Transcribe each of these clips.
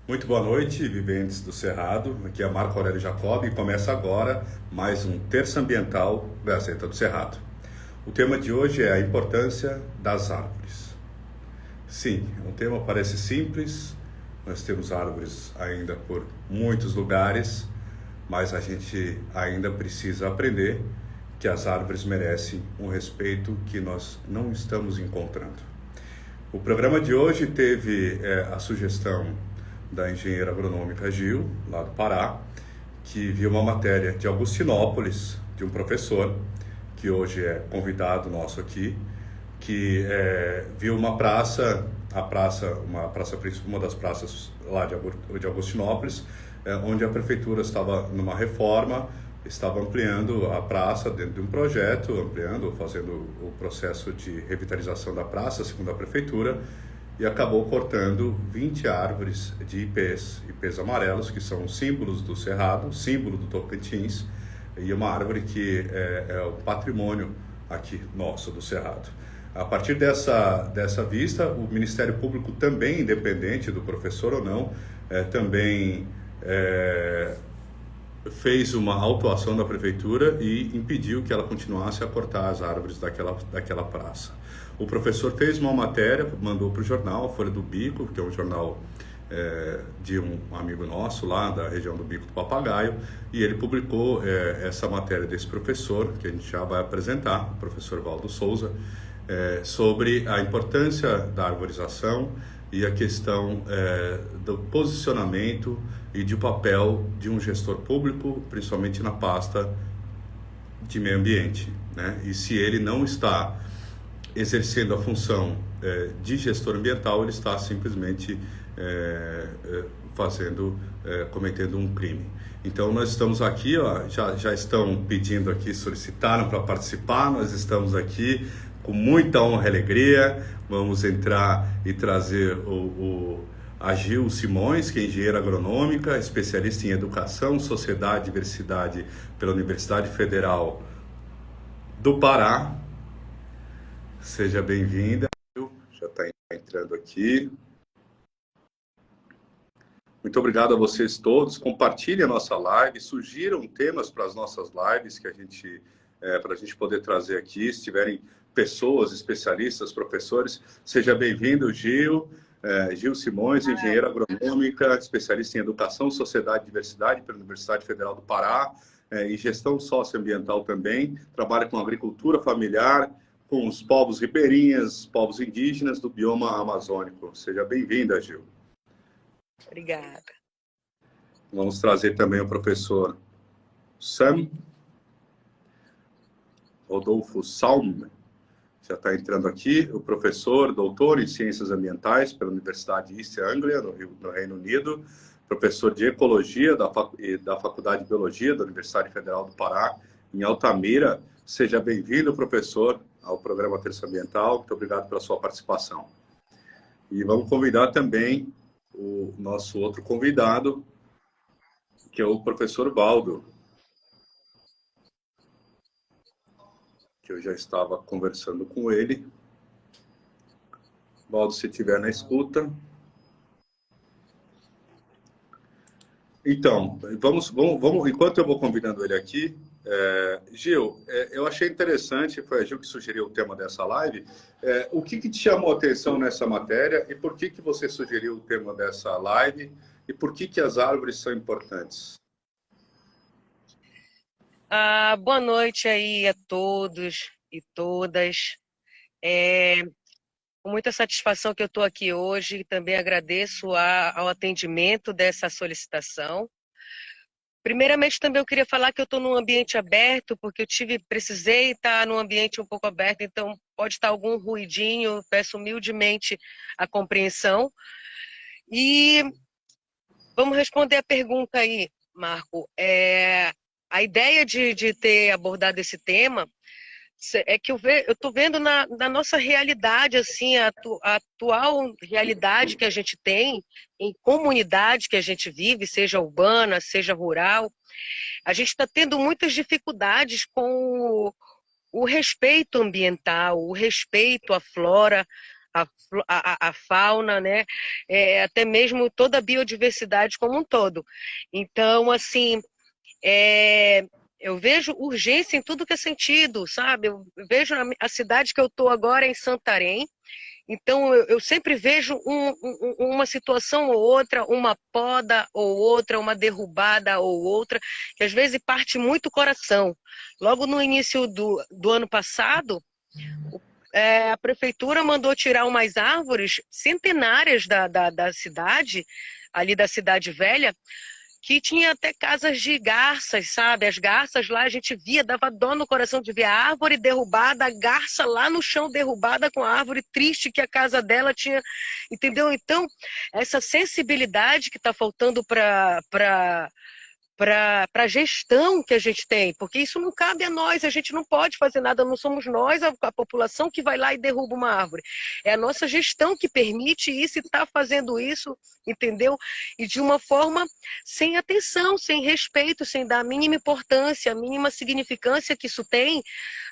Muito boa noite, viventes do Cerrado. Aqui é Marco Aurélio Jacob e começa agora mais um Terça Ambiental Gazeta do Cerrado. O tema de hoje é a importância das árvores. Sim, o tema parece simples, nós temos árvores ainda por muitos lugares, mas a gente ainda precisa aprender que as árvores merecem um respeito que nós não estamos encontrando. O programa de hoje teve a sugestão da engenheira agronômica Gil, lá do Pará, que viu uma matéria de Augustinópolis, de um professor, que hoje é convidado nosso aqui, que viu uma praça, uma das praças lá de Augustinópolis, onde a prefeitura estava numa reforma, estava ampliando a praça dentro de um projeto, fazendo o processo de revitalização da praça, segundo a prefeitura, e acabou cortando 20 árvores de ipês amarelos, que são símbolos do Cerrado, símbolo do Tocantins, e uma árvore que é o patrimônio aqui nosso do Cerrado. A partir dessa vista, o Ministério Público também, independente do professor ou não, também fez uma autuação da prefeitura e impediu que ela continuasse a cortar as árvores daquela praça. O professor fez uma matéria, mandou para o jornal, a Folha do Bico, que é um jornal de um amigo nosso lá da região do Bico do Papagaio, e ele publicou essa matéria desse professor, que a gente já vai apresentar, o professor Valdo Souza, sobre a importância da arborização e a questão do posicionamento e de papel de um gestor público, principalmente na pasta de meio ambiente, né? E se ele não está exercendo a função de gestor ambiental, ele está simplesmente cometendo um crime. Então nós estamos aqui, ó, já estão pedindo aqui, solicitaram para participar, nós estamos aqui com muita honra e alegria. Vamos entrar e trazer a Gil Simões, que é engenheira agronômica, especialista em educação, sociedade e diversidade pela Universidade Federal do Pará. Seja bem-vinda. Já está entrando aqui. Muito obrigado a vocês todos. Compartilhem a nossa live, sugiram temas para as nossas lives que para a gente poder trazer aqui. Se tiverem pessoas, especialistas, professores, seja bem-vindo, Gil. Gil Simões, engenheira agronômica, especialista em educação, sociedade e diversidade pela Universidade Federal do Pará, e gestão socioambiental também. Trabalha com agricultura familiar, com os povos ribeirinhas, povos indígenas do bioma amazônico. Seja bem-vinda, Gil. Obrigada. Vamos trazer também o professor Sam Rodolfo Salm, já está entrando aqui, o professor, doutor em Ciências Ambientais pela Universidade East Anglia, no Reino Unido, professor de Ecologia da Faculdade de Biologia da Universidade Federal do Pará, em Altamira. Seja bem-vindo, professor, ao programa Terça Ambiental. Muito obrigado pela sua participação. E vamos convidar também o nosso outro convidado, que é o professor Valdo, que eu já estava conversando com ele. Valdo, se estiver na escuta. Então, vamos, enquanto eu vou convidando ele aqui, Gil, eu achei interessante, foi a Gil que sugeriu o tema dessa live. O que te chamou a atenção nessa matéria e por que você sugeriu o tema dessa live e por que as árvores são importantes? Boa noite aí a todos e todas. Com muita satisfação que eu estou aqui hoje, também agradeço ao atendimento dessa solicitação. Primeiramente, também eu queria falar que eu estou num ambiente aberto, porque precisei estar num ambiente um pouco aberto, então pode estar algum ruidinho, peço humildemente a compreensão. E vamos responder a pergunta aí, Marco. A ideia de ter abordado esse tema é que eu estou vendo na nossa realidade, assim, a atual realidade que a gente tem, em comunidade que a gente vive, seja urbana, seja rural, a gente está tendo muitas dificuldades com o respeito ambiental, o respeito à flora, a fauna, né? Até mesmo toda a biodiversidade como um todo. Então, assim, eu vejo urgência em tudo que é sentido, sabe? Eu vejo a cidade que eu estou agora em Santarém. Então, eu sempre vejo uma situação ou outra, uma poda ou outra, uma derrubada ou outra, que às vezes parte muito o coração. Logo no início do ano passado, a prefeitura mandou tirar umas árvores centenárias da cidade, ali da Cidade Velha, que tinha até casas de garças, sabe? As garças lá a gente via, dava dó no coração de ver a árvore derrubada, a garça lá no chão derrubada com a árvore triste que a casa dela tinha, entendeu? Então, essa sensibilidade que está faltando para a gestão que a gente tem, porque isso não cabe a nós, a gente não pode fazer nada, não somos nós, a população que vai lá e derruba uma árvore. É a nossa gestão que permite isso e está fazendo isso, entendeu? E de uma forma sem atenção, sem respeito, sem dar a mínima importância, a mínima significância que isso tem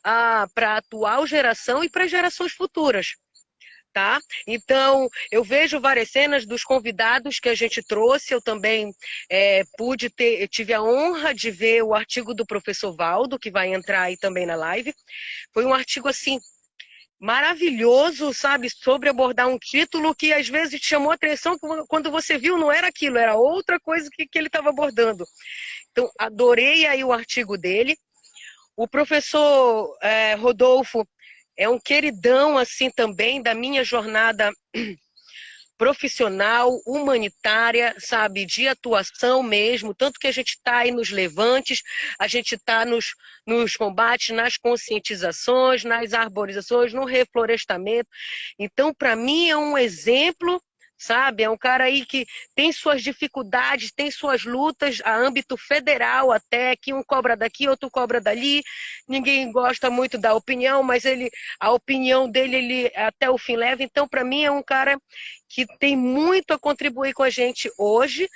para a atual geração e para gerações futuras. Tá? Então, eu vejo várias cenas dos convidados que a gente trouxe, eu também tive a honra de ver o artigo do professor Valdo, que vai entrar aí também na live. Foi um artigo, assim, maravilhoso, sabe, sobre abordar um título que às vezes te chamou a atenção, quando você viu não era aquilo, era outra coisa que ele estava abordando. Então, adorei aí o artigo dele. O professor Rodolfo é um queridão, assim, também, da minha jornada profissional, humanitária, sabe, de atuação mesmo, tanto que a gente está aí nos levantes, a gente está nos combates, nas conscientizações, nas arborizações, no reflorestamento. Então, para mim, é um exemplo, sabe, é um cara aí que tem suas dificuldades, tem suas lutas a âmbito federal até, que um cobra daqui, outro cobra dali, ninguém gosta muito da opinião, mas a opinião dele, ele até o fim leva. Então, para mim, é um cara que tem muito a contribuir com a gente hoje,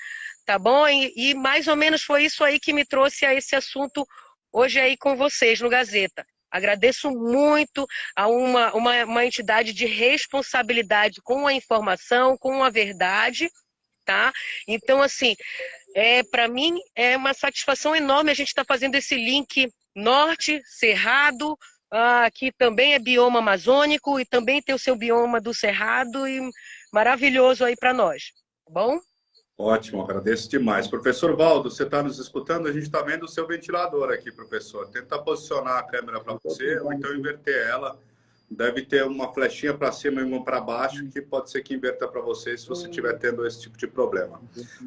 tá bom? E mais ou menos foi isso aí que me trouxe a esse assunto hoje aí com vocês no Gazeta. Agradeço muito a uma entidade de responsabilidade com a informação, com a verdade, tá? Então, assim, para mim é uma satisfação enorme a gente estar fazendo esse link norte, cerrado, que também é bioma amazônico e também tem o seu bioma do cerrado e maravilhoso aí para nós, tá bom? Ótimo, agradeço demais. Professor Valdo, você está nos escutando? A gente está vendo o seu ventilador aqui, professor. Tenta posicionar a câmera para você ou então inverter ela. Deve ter uma flechinha para cima e uma para baixo, que pode ser que inverta para você se você estiver tendo esse tipo de problema.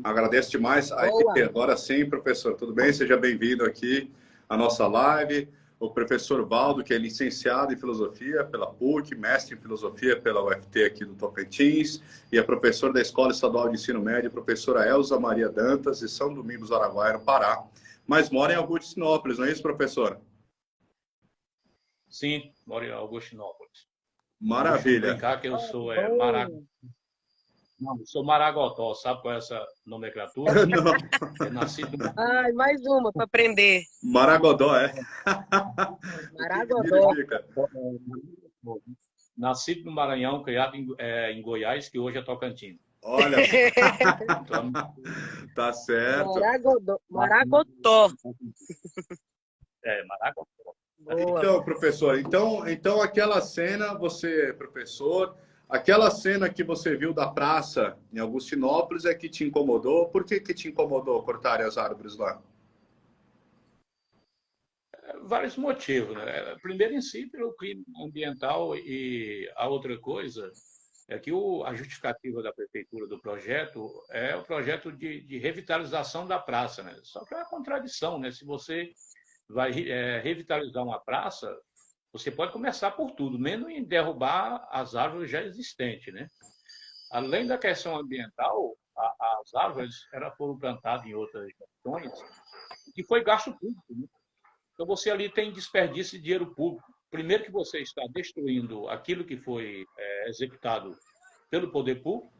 Agradeço demais. Aí, agora sim, professor, tudo bem? Seja bem-vindo aqui à nossa live. O professor Valdo, que é licenciado em Filosofia pela PUC, mestre em Filosofia pela UFT aqui do Tocantins, e é professor da Escola Estadual de Ensino Médio, professora Elza Maria Dantas, de São Domingos, Araguaia, no Pará, mas mora em Augustinópolis, não é isso, professor? Sim, moro em Augustinópolis. Maravilha. Vou brincar que eu sou Não, eu sou Maragotó, sabe qual é essa nomenclatura? Não. É nascido... Ai, mais uma para aprender. Maragodó, é? Maragodó. Nascido no Maranhão, criado em Goiás, que hoje é Tocantins. Olha, então, tá certo. Maragotó. Maragotó. Então, professor, então aquela cena, você, professor, aquela cena que você viu da praça em Augustinópolis é que te incomodou? Por que te incomodou cortarem as árvores lá? Vários motivos, né? Primeiro, em si, pelo crime ambiental, e a outra coisa é que a justificativa da prefeitura do projeto é o projeto de revitalização da praça, né? Só que é uma contradição, né? Se você vai revitalizar uma praça, você pode começar por tudo, menos em derrubar as árvores já existentes, né? Além da questão ambiental, as árvores foram plantadas em outras regiões que foi gasto público, né? Então, você ali tem desperdício de dinheiro público. Primeiro que você está destruindo aquilo que foi executado pelo poder público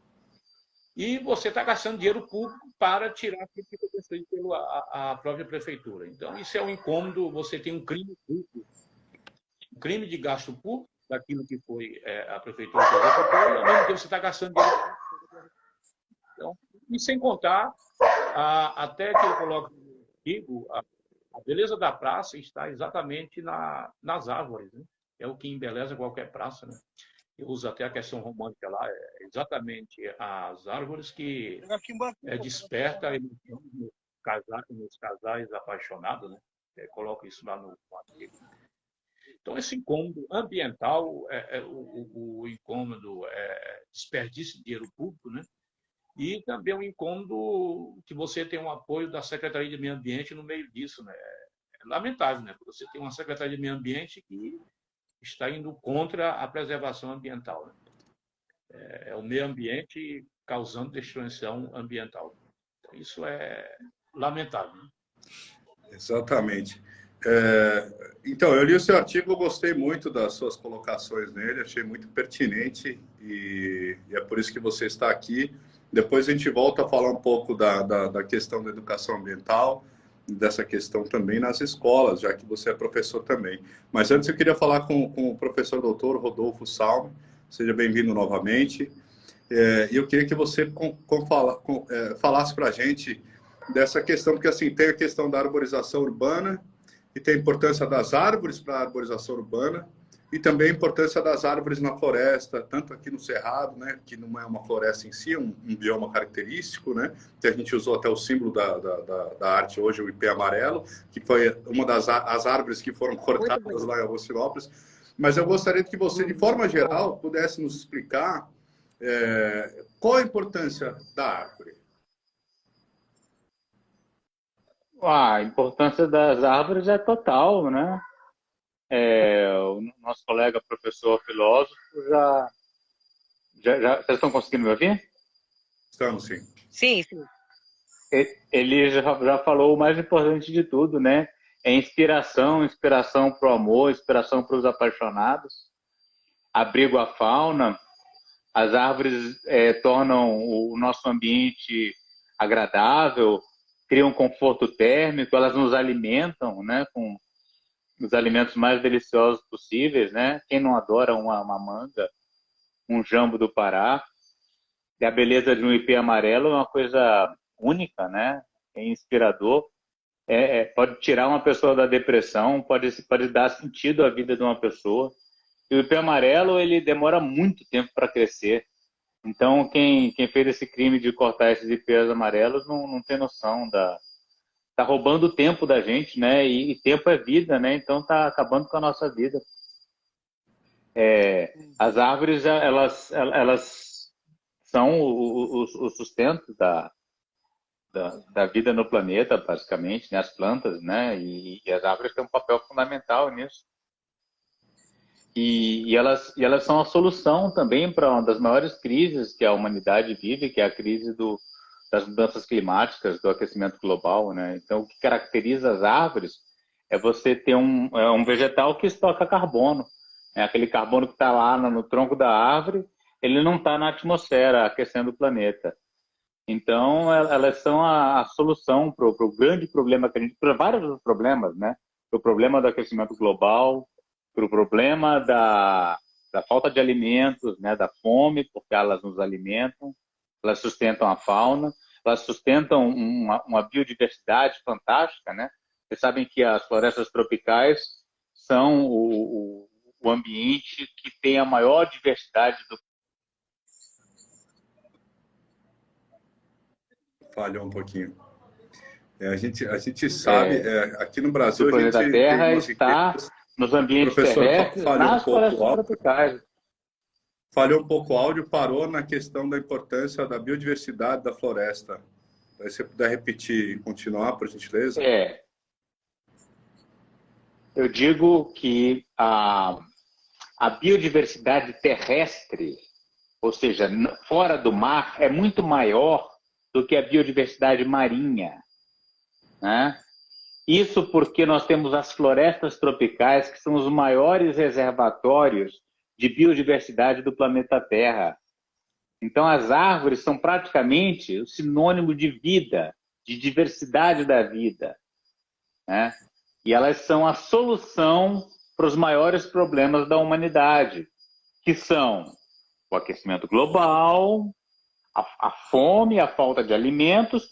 e você está gastando dinheiro público para tirar aquilo que foi destruído pela própria prefeitura. Então, isso é um incômodo. Você tem um crime público, um crime de gasto público, daquilo que foi a prefeitura que executou, e ao mesmo tempo você está gastando dinheiro. Então, e sem contar, até que eu coloco no artigo, a beleza da praça está exatamente nas árvores, né? É o que embeleza qualquer praça, né? Eu uso até a questão romântica lá, é exatamente as árvores que desperta a emoção nos casais apaixonados, né? Coloco isso lá no artigo. Então, esse incômodo ambiental, o incômodo desperdício de dinheiro público, né? E também um incômodo que você tem um apoio da Secretaria de Meio Ambiente no meio disso, né? É lamentável, né? Você tem uma Secretaria de Meio Ambiente que está indo contra a preservação ambiental, né? É o meio ambiente causando destruição ambiental. Então, isso é lamentável, né? Exatamente. Então, eu li o seu artigo, eu gostei muito das suas colocações nele, achei muito pertinente e é por isso que você está aqui. Depois a gente volta a falar um pouco da questão da educação ambiental, dessa questão também nas escolas, já que você é professor também. Mas antes eu queria falar com o professor doutor Rodolfo Salme, seja bem-vindo novamente. E eu queria que você falasse para a gente dessa questão, porque assim, tem a questão da arborização urbana e tem a importância das árvores para a arborização urbana e também a importância das árvores na floresta, tanto aqui no Cerrado, né, que não é uma floresta em si, é um bioma característico, né, que a gente usou até o símbolo da arte hoje, o ipê amarelo, que foi uma das as árvores que foram cortadas lá em Augustinápolis. Mas eu gostaria que você, de forma geral, pudesse nos explicar qual a importância da árvore. A importância das árvores é total, né? O nosso colega professor filósofo vocês estão conseguindo me ouvir? Estamos, sim. Sim, sim. Ele já falou o mais importante de tudo, né? É inspiração para o amor, inspiração para os apaixonados, abrigo à fauna. As árvores tornam o nosso ambiente agradável, criam conforto térmico, elas nos alimentam, né, com os alimentos mais deliciosos possíveis, né? Quem não adora uma manga, um jambo do Pará? E a beleza de um ipê amarelo é uma coisa única, né? É inspirador. Pode tirar uma pessoa da depressão, pode dar sentido à vida de uma pessoa. E o ipê amarelo, ele demora muito tempo para crescer. Então, quem fez esse crime de cortar esses ipês amarelos não tem noção tá roubando o tempo da gente, né? E tempo é vida, né? Então tá acabando com a nossa vida. As árvores, elas são o sustento da vida no planeta, basicamente, né? As plantas, né? E as árvores têm um papel fundamental nisso. E elas são a solução também para uma das maiores crises que a humanidade vive, que é a crise das mudanças climáticas, do aquecimento global, né? Então, o que caracteriza as árvores é você ter um vegetal que estoca carbono. Né? Aquele carbono que está lá no tronco da árvore, ele não está na atmosfera aquecendo o planeta. Então, elas são a solução para o grande problema que a gente... Para vários problemas, né? Para o problema do aquecimento global, para o problema da falta de alimentos, né? Da fome, porque elas nos alimentam, elas sustentam a fauna, elas sustentam uma biodiversidade fantástica, né? Vocês sabem que as florestas tropicais são o ambiente que tem a maior diversidade do... Falhou um pouquinho. A gente sabe, aqui no Brasil, o planeta a gente Terra tem está nos ambientes terrestres, nas florestas tropicais. Falhou um pouco o áudio, parou na questão da importância da biodiversidade da floresta. Se você puder repetir e continuar, por gentileza. Eu digo que a biodiversidade terrestre, ou seja, fora do mar, é muito maior do que a biodiversidade marinha, né? Isso porque nós temos as florestas tropicais, que são os maiores reservatórios de biodiversidade do planeta Terra. Então, as árvores são praticamente o sinônimo de vida, de diversidade da vida, né? E elas são a solução para os maiores problemas da humanidade, que são o aquecimento global, a fome, a falta de alimentos,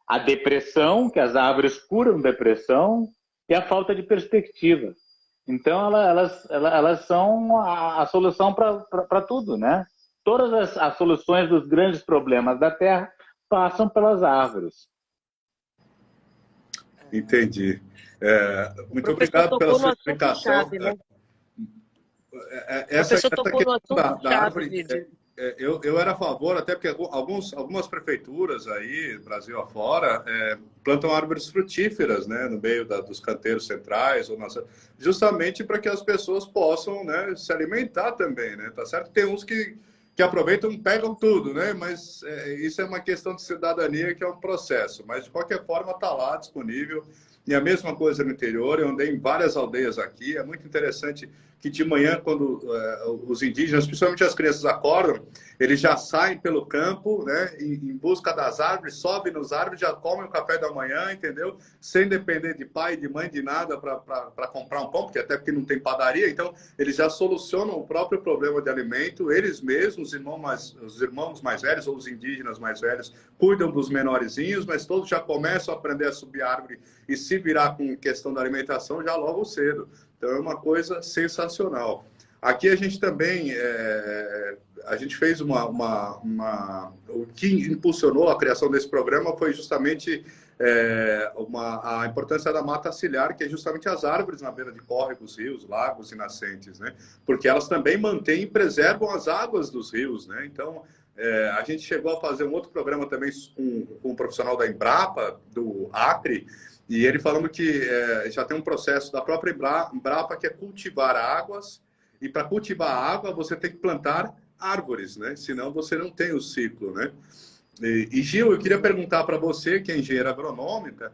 a depressão, que as árvores curam depressão, e a falta de perspectiva. Então, elas são a solução para tudo, né? Todas as soluções dos grandes problemas da Terra passam pelas árvores. Entendi. Muito obrigado pela sua explicação. Chave, né? Essa questão da árvore, eu era a favor, até porque algumas prefeituras aí, Brasil afora, plantam árvores frutíferas, né, no meio dos canteiros centrais, justamente para que as pessoas possam, né, se alimentar também, né? Tá certo? Tem uns que aproveitam e pegam tudo, né? Mas isso é uma questão de cidadania, que é um processo. Mas, de qualquer forma, está lá disponível. E a mesma coisa no interior. Eu andei em várias aldeias aqui. É muito interessante que de manhã, quando os indígenas, principalmente as crianças, acordam, eles já saem pelo campo, né, em busca das árvores, sobem nos árvores, já comem o café da manhã, entendeu? Sem depender de pai, de mãe, de nada para comprar um pão, porque até porque não tem padaria. Então, eles já solucionam o próprio problema de alimento. Eles mesmos, os irmãos mais velhos ou os indígenas mais velhos, cuidam dos menorzinhos, mas todos já começam a aprender a subir a árvore e se virar com questão da alimentação já logo cedo. Então, é uma coisa sensacional. Aqui a gente também, a gente fez o que impulsionou a criação desse programa foi justamente a importância da mata ciliar, que é justamente as árvores na beira de córregos, rios, lagos e nascentes, né? Porque elas também mantêm e preservam as águas dos rios, né? Então, a gente chegou a fazer um outro programa também com um profissional da Embrapa, do Acre, e ele falando que já tem um processo da própria Embrapa que é cultivar águas, e para cultivar a água você tem que plantar árvores, né? Senão você não tem o ciclo, né? E Gil, eu queria perguntar para você, que é engenheira agronômica,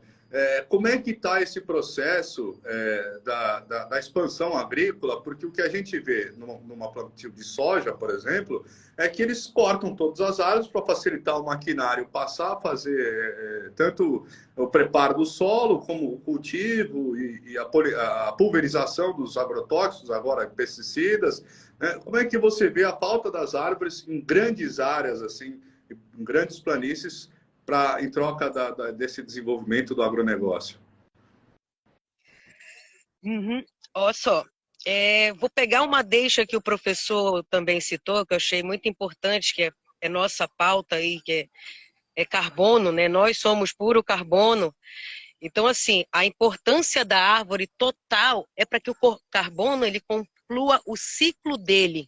como é que está esse processo da expansão agrícola? Porque o que a gente vê numa plantio de soja, por exemplo, é que eles cortam todas as árvores para facilitar o maquinário passar a fazer tanto o preparo do solo, como o cultivo e a pulverização dos agrotóxicos, agora pesticidas. Né? Como é que você vê a falta das árvores em grandes áreas, assim, em grandes planícies, em troca desse desenvolvimento do agronegócio? Olha só, vou pegar uma deixa que o professor também citou, que eu achei muito importante, que é nossa pauta aí, que é carbono, né? Nós somos puro carbono. Então, assim, a importância da árvore total é para que o carbono ele conclua o ciclo dele,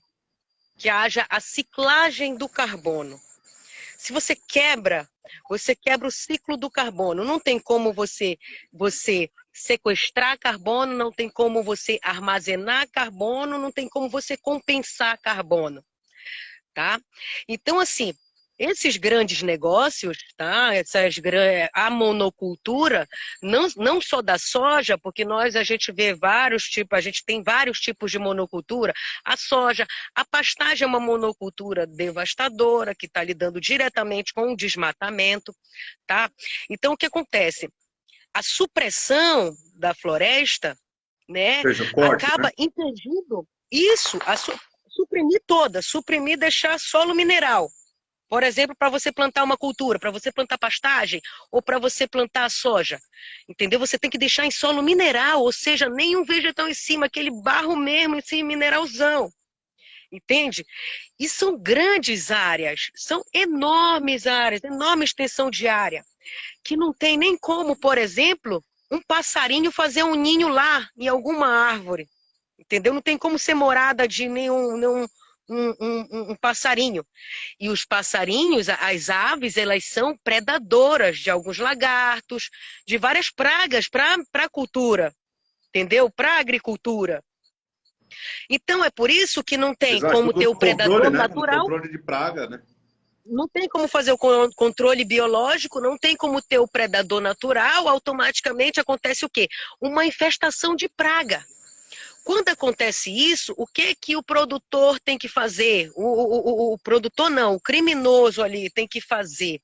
que haja a ciclagem do carbono. Se você quebra o ciclo do carbono. Não tem como você sequestrar carbono, não tem como você armazenar carbono, não tem como você compensar carbono, tá? Então, assim, esses grandes negócios, tá? A monocultura, não só da soja, porque a gente vê a gente tem vários tipos de monocultura. A soja, a pastagem é uma monocultura devastadora, que está lidando diretamente com o desmatamento, tá? Então, o que acontece? A supressão da floresta, né, acaba impedindo isso, suprimir, deixar solo mineral. Por exemplo, para você plantar uma cultura, para você plantar pastagem ou para você plantar soja, entendeu? Você tem que deixar em solo mineral, ou seja, nenhum vegetal em cima, aquele barro mesmo, esse mineralzão, entende? E são grandes áreas, são enormes áreas, enorme extensão de área, que não tem nem como, por exemplo, um passarinho fazer um ninho lá em alguma árvore, entendeu? Não tem como ser morada de nenhum um passarinho. E os passarinhos, as aves, elas são predadoras de alguns lagartos, de várias pragas para a cultura, entendeu? Para a agricultura. Então é por isso que não tem como ter o predador natural. Controle de praga, né? Não tem como fazer o controle biológico, não tem como ter o predador natural, automaticamente acontece o quê? Uma infestação de praga. Quando acontece isso, o que o produtor tem que fazer? O produtor não, o criminoso ali tem que fazer.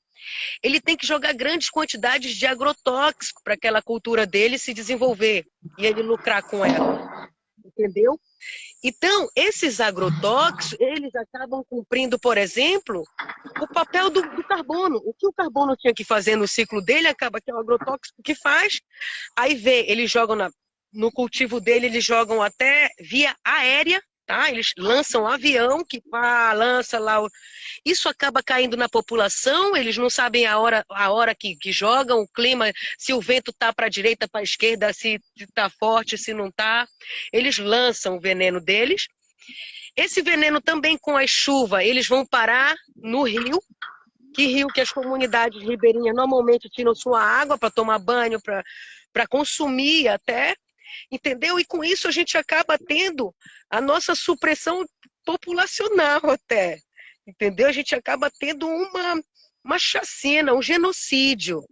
Ele tem que jogar grandes quantidades de agrotóxico para aquela cultura dele se desenvolver e ele lucrar com ela. entendeu? Então, esses agrotóxicos, eles acabam cumprindo, por exemplo, o papel do carbono. O que o carbono tinha que fazer no ciclo dele, acaba que é o agrotóxico que faz. Aí eles jogam no cultivo dele, eles jogam até via aérea, tá? Eles lançam avião que lança lá. Isso acaba caindo na população, eles não sabem a hora que jogam, o clima, se o vento está para a direita, para a esquerda, se está forte, se não está. Eles lançam o veneno deles. Esse veneno também com a chuva, eles vão parar no rio, que as comunidades ribeirinhas normalmente tiram sua água para tomar banho, para consumir até, entendeu? E com isso a gente acaba tendo a nossa supressão populacional até, entendeu? A gente acaba tendo uma chacina, um genocídio,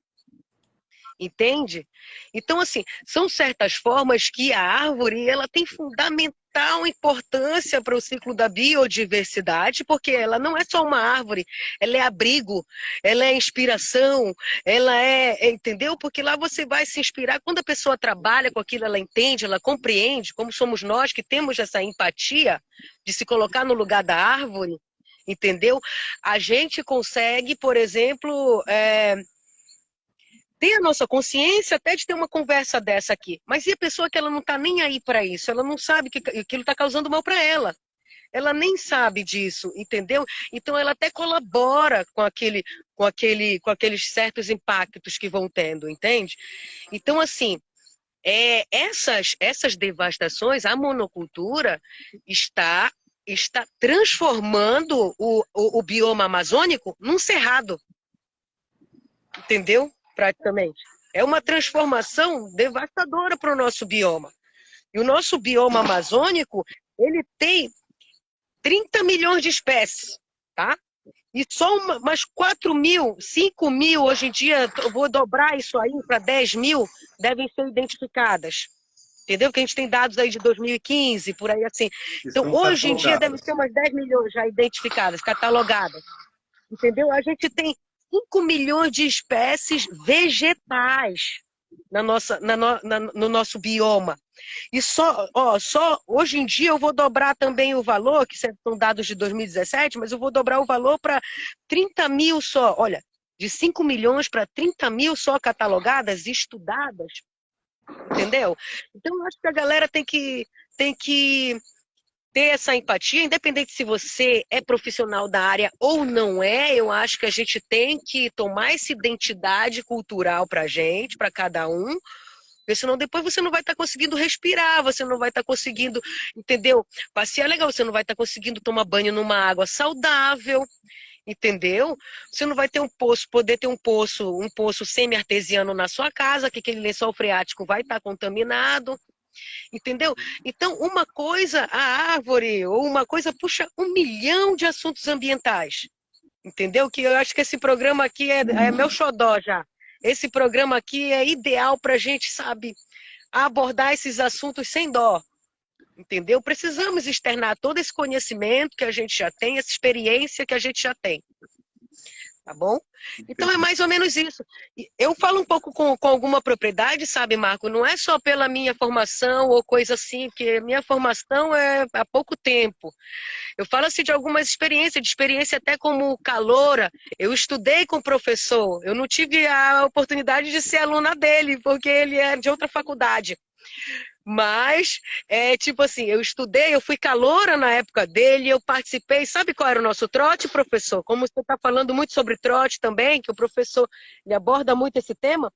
entende? Então, assim, são certas formas que a árvore ela tem fundamental importância para o ciclo da biodiversidade, porque ela não é só uma árvore, ela é abrigo, ela é inspiração, ela entendeu? Porque lá você vai se inspirar, quando a pessoa trabalha com aquilo, ela entende, ela compreende, como somos nós que temos essa empatia de se colocar no lugar da árvore, entendeu? A gente consegue, por exemplo, ter a nossa consciência até de ter uma conversa dessa aqui. Mas e a pessoa que ela não está nem aí para isso? Ela não sabe que aquilo está causando mal para ela. Ela nem sabe disso, entendeu? Então ela até colabora com aqueles certos impactos que vão tendo, entende? Então, assim, essas devastações, a monocultura está transformando o bioma amazônico num cerrado, entendeu? Praticamente. É uma transformação devastadora para o nosso bioma. E o nosso bioma amazônico, ele tem 30 milhões de espécies, tá? E só umas 4 mil, 5 mil, hoje em dia, eu vou dobrar isso aí para 10 mil, devem ser identificadas. Entendeu? Que a gente tem dados aí de 2015, por aí assim. Então, hoje em dia, deve ser umas 10 milhões já identificadas, catalogadas. Entendeu? A gente tem 5 milhões de espécies vegetais no nosso bioma. E só hoje em dia eu vou dobrar também o valor, que são dados de 2017, mas eu vou dobrar o valor para 30 mil só. Olha, de 5 milhões para 30 mil só catalogadas e estudadas. Entendeu? Então eu acho que a galera tem que ter essa empatia, independente se você é profissional da área ou não é, eu acho que a gente tem que tomar essa identidade cultural para a gente, para cada um, porque senão depois você não vai estar conseguindo respirar, você não vai estar conseguindo, entendeu? Passear legal, você não vai estar conseguindo tomar banho numa água saudável, entendeu? Você não vai ter poder ter um poço semi-artesiano na sua casa, que aquele lençol freático vai estar contaminado. Entendeu? Então, uma coisa, a árvore, ou uma coisa puxa 1 milhão de assuntos ambientais. Entendeu? Que eu acho que esse programa aqui é meu xodó já. Esse programa aqui é ideal para a gente, sabe, abordar esses assuntos sem dó. Entendeu? Precisamos externar todo esse conhecimento que a gente já tem, essa experiência que a gente já tem. Tá bom? Então é mais ou menos isso. Eu falo um pouco com alguma propriedade, sabe, Marco? Não é só pela minha formação ou coisa assim, porque minha formação é há pouco tempo. Eu falo assim de algumas experiências, de experiência até como caloura. Eu estudei com o professor, eu não tive a oportunidade de ser aluna dele, porque ele é de outra faculdade. Mas, tipo assim, eu estudei, eu fui caloura na época dele, eu participei. Sabe qual era o nosso trote, professor? Como você está falando muito sobre trote também, que o professor ele aborda muito esse tema,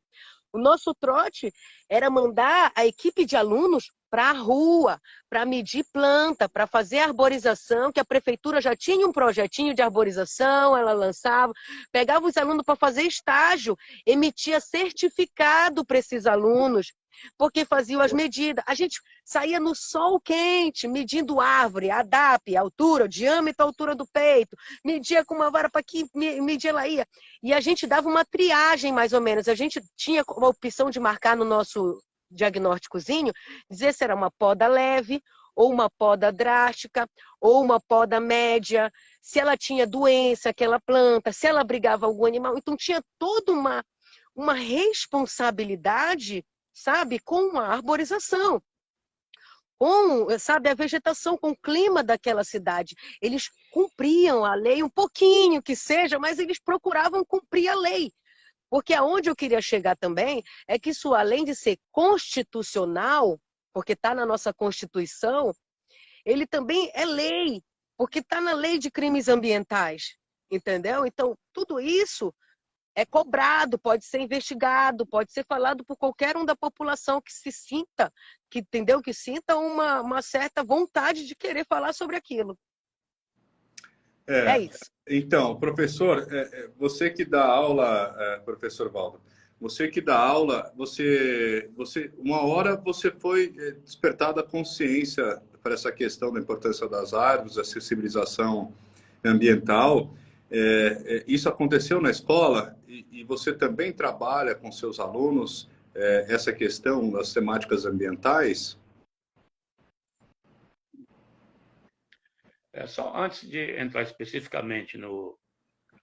o nosso trote era mandar a equipe de alunos para a rua, para medir planta, para fazer arborização, que a prefeitura já tinha um projetinho de arborização, ela lançava, pegava os alunos para fazer estágio, emitia certificado para esses alunos, porque faziam as medidas. A gente saía no sol quente, medindo árvore, a DAP, a altura, o diâmetro, a altura do peito, media com uma vara para aqui, media ela ia. E a gente dava uma triagem, mais ou menos. A gente tinha a opção de marcar no nosso diagnósticozinho, dizer se era uma poda leve, ou uma poda drástica, ou uma poda média, se ela tinha doença, aquela planta, se ela abrigava algum animal. Então tinha toda uma responsabilidade, sabe, com a arborização. com, sabe, a vegetação, com o clima daquela cidade. Eles cumpriam a lei, um pouquinho que seja, mas eles procuravam cumprir a lei. Porque aonde eu queria chegar também é que isso, além de ser constitucional, porque está na nossa Constituição, ele também é lei, porque está na lei de crimes ambientais, entendeu? Então, tudo isso é cobrado, pode ser investigado, pode ser falado por qualquer um da população que se sinta, que entendeu, que sinta uma certa vontade de querer falar sobre aquilo. É isso. Então, professor, você que dá aula, professor Valdo, você que dá aula, uma hora você foi despertado a consciência para essa questão da importância das árvores, a sensibilização ambiental. Isso aconteceu na escola e você também trabalha com seus alunos essa questão das temáticas ambientais? Só antes de entrar especificamente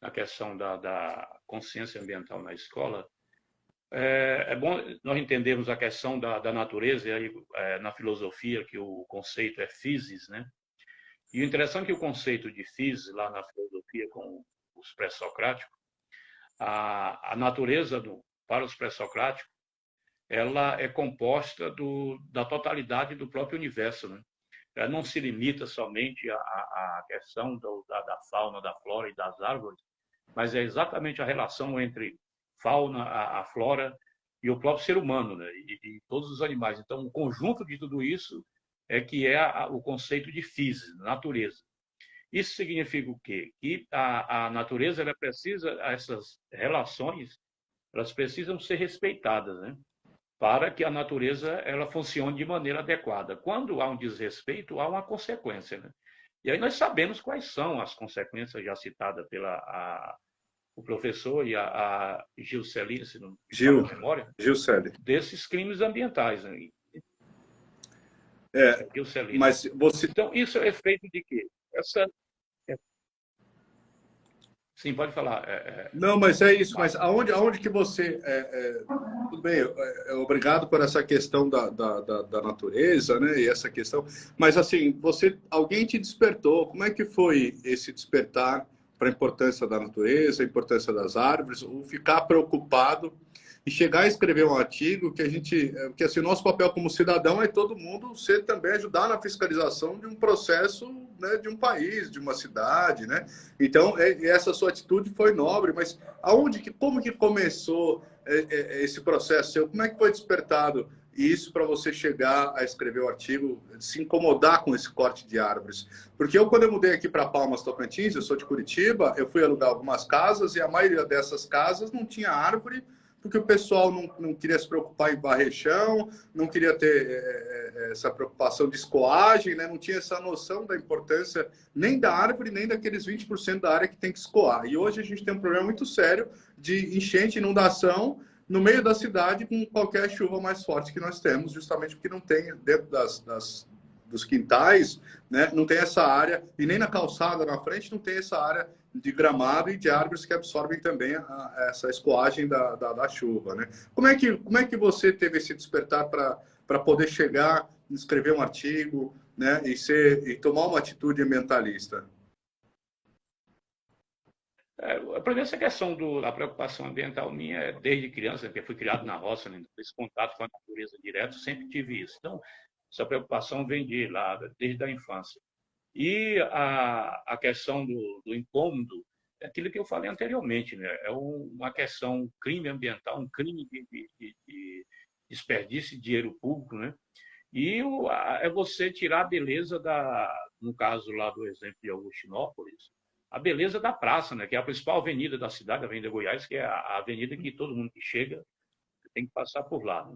na questão da consciência ambiental na escola, é bom nós entendermos a questão da natureza, e aí, na filosofia, que o conceito é physis, né? E o interessante é que o conceito de physis, lá na filosofia com os pré-socráticos, a natureza para os pré-socráticos, ela é composta da totalidade do próprio universo, né? Ela não se limita somente à questão da fauna, da flora e das árvores, mas é exatamente a relação entre fauna, a flora e o próprio ser humano, né? E todos os animais. Então, o conjunto de tudo isso é que é o conceito de physis, natureza. Isso significa o quê? Que a natureza ela precisa, essas relações, elas precisam ser respeitadas, né? Para que a natureza ela funcione de maneira adequada. Quando há um desrespeito, há uma consequência, né? E aí nós sabemos quais são as consequências já citadas o professor e a Gilceline, se não me falha a memória, desses crimes ambientais, né? Mas você... Então, isso é efeito de quê? Sim, pode falar. Não, mas é isso. Mas aonde que você... tudo bem, obrigado por essa questão da natureza, né? E essa questão... Mas, assim, alguém te despertou. Como é que foi esse despertar para a importância da natureza, a importância das árvores, ou ficar preocupado e chegar a escrever um artigo que assim, o nosso papel como cidadão é todo mundo também ajudar na fiscalização de um processo, né, de um país, de uma cidade, né? Então, essa sua atitude foi nobre, mas como que começou esse processo seu? Como é que foi despertado isso para você chegar a escrever o artigo, se incomodar com esse corte de árvores? Porque quando eu mudei aqui para Palmas, Tocantins, eu sou de Curitiba, eu fui alugar algumas casas e a maioria dessas casas não tinha árvore, porque o pessoal não queria se preocupar em varrer chão, não queria ter essa preocupação de escoagem, né? Não tinha essa noção da importância nem da árvore, nem daqueles 20% da área que tem que escoar. E hoje a gente tem um problema muito sério de enchente, inundação, no meio da cidade, com qualquer chuva mais forte que nós temos, justamente porque não tem, dentro dos quintais, né, não tem essa área, e nem na calçada na frente não tem essa área de gramado e de árvores que absorvem também essa escoagem da chuva, né? Como é que você teve esse despertar para poder chegar, escrever um artigo, né, e tomar uma atitude ambientalista? Para essa questão da preocupação ambiental minha é desde criança, porque fui criado na roça, né? Esse contato com a natureza direto, sempre tive isso. Então, essa preocupação vem desde a infância. E a questão do incômodo é aquilo que eu falei anteriormente, né? É uma questão, um crime ambiental, um crime de desperdício de dinheiro público, né? E é você tirar a beleza no caso lá do exemplo de Augustinópolis, a beleza da praça, né? Que é a principal avenida da cidade, a Avenida Goiás, que é a avenida que todo mundo que chega tem que passar por lá, né?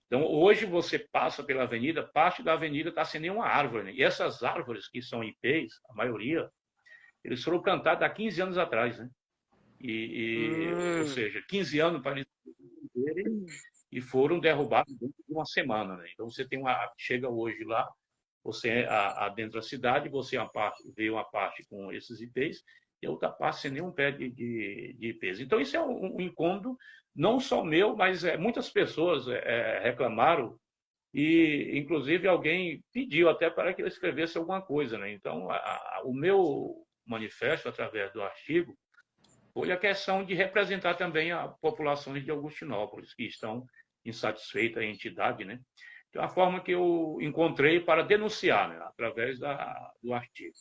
Então, hoje você passa pela avenida, parte da avenida está sem nenhuma árvore, né? E essas árvores que são ipês, a maioria, eles foram plantados há 15 anos atrás, né? Ou seja, 15 anos para eles e foram derrubados dentro de uma semana, né? Então, você chega hoje lá, você dentro da cidade, você vê uma parte com esses ipês e a outra parte sem nenhum pé de ipês. Então, isso é um incômodo, não só meu, mas muitas pessoas reclamaram e, inclusive, alguém pediu até para que eu escrevesse alguma coisa, né? Então, o meu manifesto, através do artigo, foi a questão de representar também a população de Augustinópolis, que estão insatisfeitas, a entidade, né? Então, a forma que eu encontrei para denunciar, né? Através do artigo.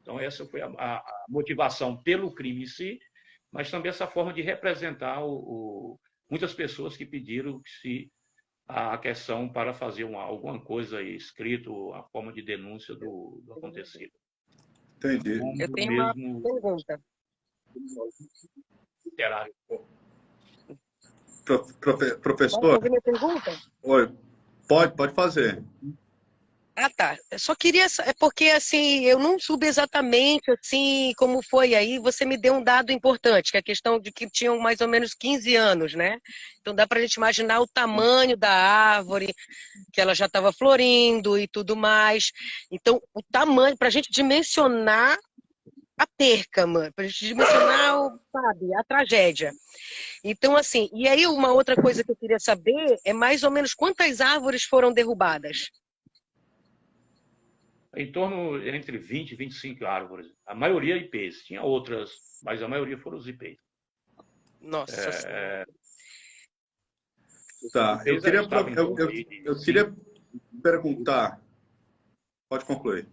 Então, essa foi a motivação pelo crime em si, mas também essa forma de representar muitas pessoas que pediram se a questão para fazer alguma coisa escrito, a forma de denúncia do acontecido. Entendi. Eu tenho uma pergunta. Literário. Posso Professor, fazer minha pergunta? oi, pode fazer. Ah, tá. Eu só queria, é porque assim, eu não soube exatamente assim como foi aí, você me deu um dado importante, que é a questão de que tinham mais ou menos 15 anos, né? Então dá para a gente imaginar o tamanho da árvore, que ela já estava florindo e tudo mais. Então, o tamanho, para a gente dimensionar a perca, mano, para a gente dimensionar, sabe, a tragédia. Então, assim, e aí uma outra coisa que eu queria saber é mais ou menos quantas árvores foram derrubadas? Em torno entre 20 e 25 árvores. A maioria ipês. Tinha outras, mas a maioria foram os ipês. Nossa Senhora. Tá, eu queria perguntar. Pode concluir.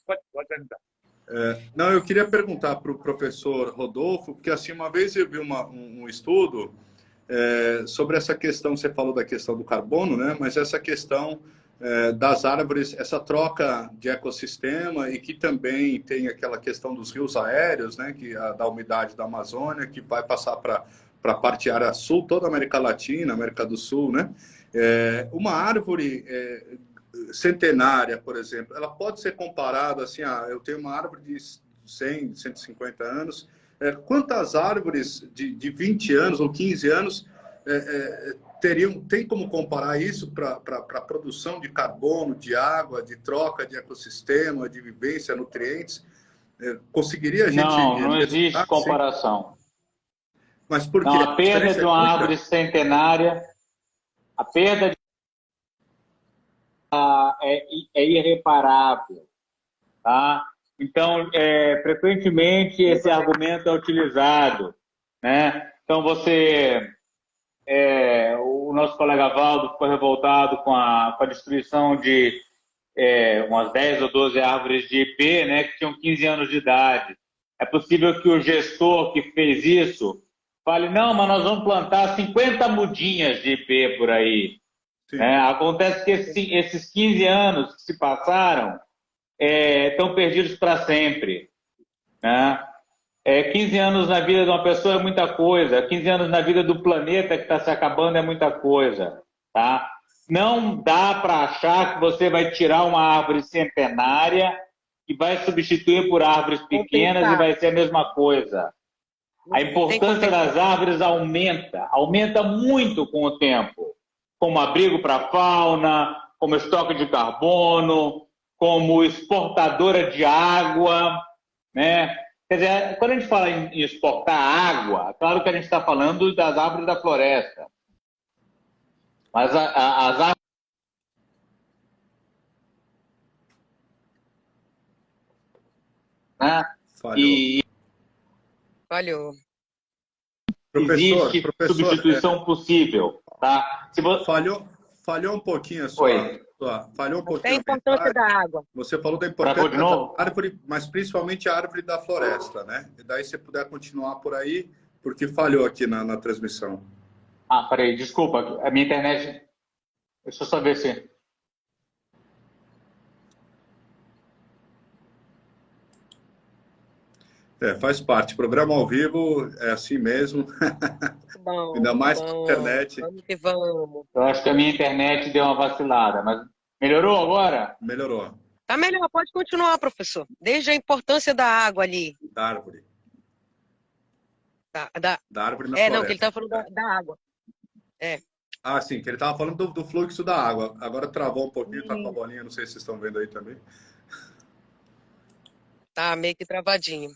Pode perguntar. Não, eu queria perguntar para o professor Rodolfo, porque assim, uma vez eu vi um estudo sobre essa questão, você falou da questão do carbono, né? Mas essa questão das árvores, essa troca de ecossistema e que também tem aquela questão dos rios aéreos, né? Da umidade da Amazônia, que vai passar para a parte área sul, toda a América Latina, América do Sul, né? Uma árvore centenária, por exemplo, ela pode ser comparada assim, eu tenho uma árvore de 100, 150 anos, quantas árvores de 20 anos ou 15 anos tem como comparar isso para a produção de carbono, de água, de troca de ecossistema, de vivência, nutrientes? Conseguiria a gente... Não existe comparação. Mas por quê? Não, a perda de uma árvore centenária, a perda é irreparável, tá? Então, frequentemente esse argumento é utilizado, né? Então, o nosso colega Valdo ficou revoltado com a destruição de umas 10 ou 12 árvores de ipê, né, que tinham 15 anos de idade. É possível que o gestor que fez isso fale, não, mas nós vamos plantar 50 mudinhas de ipê por aí. Acontece que esses 15 anos que se passaram estão perdidos para sempre, né? 15 anos na vida de uma pessoa é muita coisa, 15 anos na vida do planeta que está se acabando é muita coisa, tá? Não dá para achar que você vai tirar uma árvore centenária e vai substituir por árvores pequenas e vai ser a mesma coisa. A importância das árvores aumenta muito com o tempo, como abrigo para a fauna, como estoque de carbono, como exportadora de água, né? Quer dizer, quando a gente fala em exportar água, claro que a gente está falando das árvores da floresta. Mas as árvores... Né? Falhou. Existe substituição possível, tá? Falhou um pouquinho falhou um pouquinho. A importância da água. Você falou da importância da árvore, mas principalmente a árvore da floresta, né? E daí se puder continuar por aí, porque falhou aqui na transmissão. Peraí, desculpa, a minha internet... Deixa eu só ver se... Faz parte. Programa ao vivo é assim mesmo. Bom, ainda mais com a internet. Vamos que vamos. Eu acho que a minha internet deu uma vacilada, mas melhorou agora? Melhorou. Tá melhor, pode continuar, professor. Desde a importância da água ali. Da árvore. Da árvore na floresta. Não, que ele estava falando da água. Sim, que ele estava falando do fluxo da água. Agora travou um pouquinho, tá com a bolinha, não sei se vocês estão vendo aí também. Tá meio que travadinho.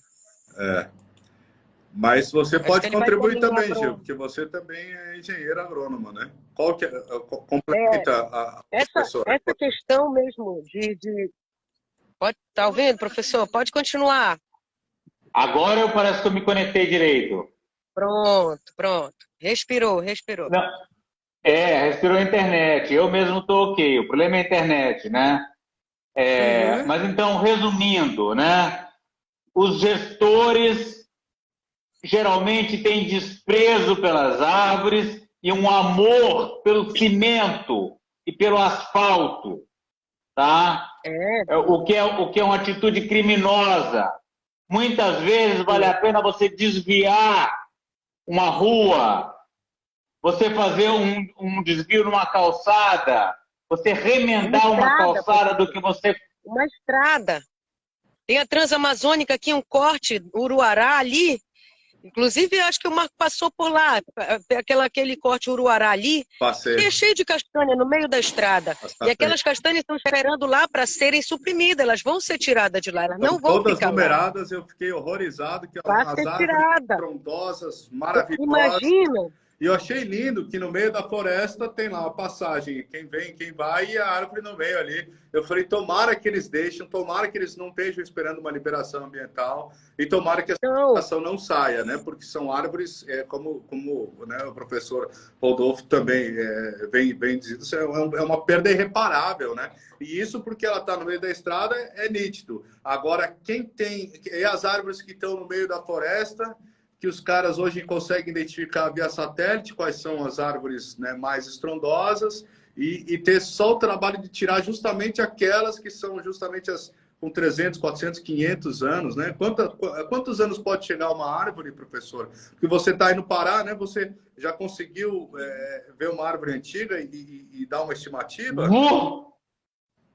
Mas você Acho que pode ele vai contribuir terminar também, Gil, pronto. porque você também é engenheiro agrônomo, né? Qual que é, É, complementa a professora. essa questão mesmo pode, tá ouvindo, professor? Pode continuar. Agora eu parece que eu me conectei direito. Pronto, pronto. Respirou, respirou. Não, respirou a internet. Eu mesmo estou ok. O problema é a internet, né? Uhum. Mas então, resumindo, né? Os gestores geralmente têm desprezo pelas árvores e um amor pelo cimento e pelo asfalto, tá? O que é uma atitude criminosa. Muitas vezes vale a pena você desviar uma rua, você fazer um desvio numa calçada, você remendar uma calçada do que você... Uma estrada. Tem a Transamazônica aqui, um corte, Uruará ali. Inclusive, eu acho que o Marco passou por lá, aquele corte Uruará ali, Passei. que é cheio de castanha no meio da estrada. E aquelas castanhas estão esperando lá para serem suprimidas, elas vão ser tiradas de lá, elas não vão todas ficar numeradas, eu fiquei horrorizado, que lá. Vai as ser árvores tirada. frondosas, maravilhosas. Imagina. E eu achei lindo que no meio da floresta tem lá a passagem, quem vem, quem vai, e a árvore não veio ali. Eu falei, tomara que eles deixem, tomara que eles não estejam esperando uma liberação ambiental, e tomara que essa liberação não saia, né? Porque são árvores, como né, o professor Rodolfo também vem dizendo, é uma perda irreparável, né? E isso porque ela está no meio da estrada é nítido. Agora, quem tem... E as árvores que estão no meio da floresta... que os caras hoje conseguem identificar via satélite quais são as árvores, né, mais estrondosas e ter só o trabalho de tirar justamente aquelas que são justamente as com 300, 400, 500 anos, né? Quantos anos pode chegar uma árvore, professor? Porque você está aí no Pará, né? Você já conseguiu ver uma árvore antiga e dar uma estimativa?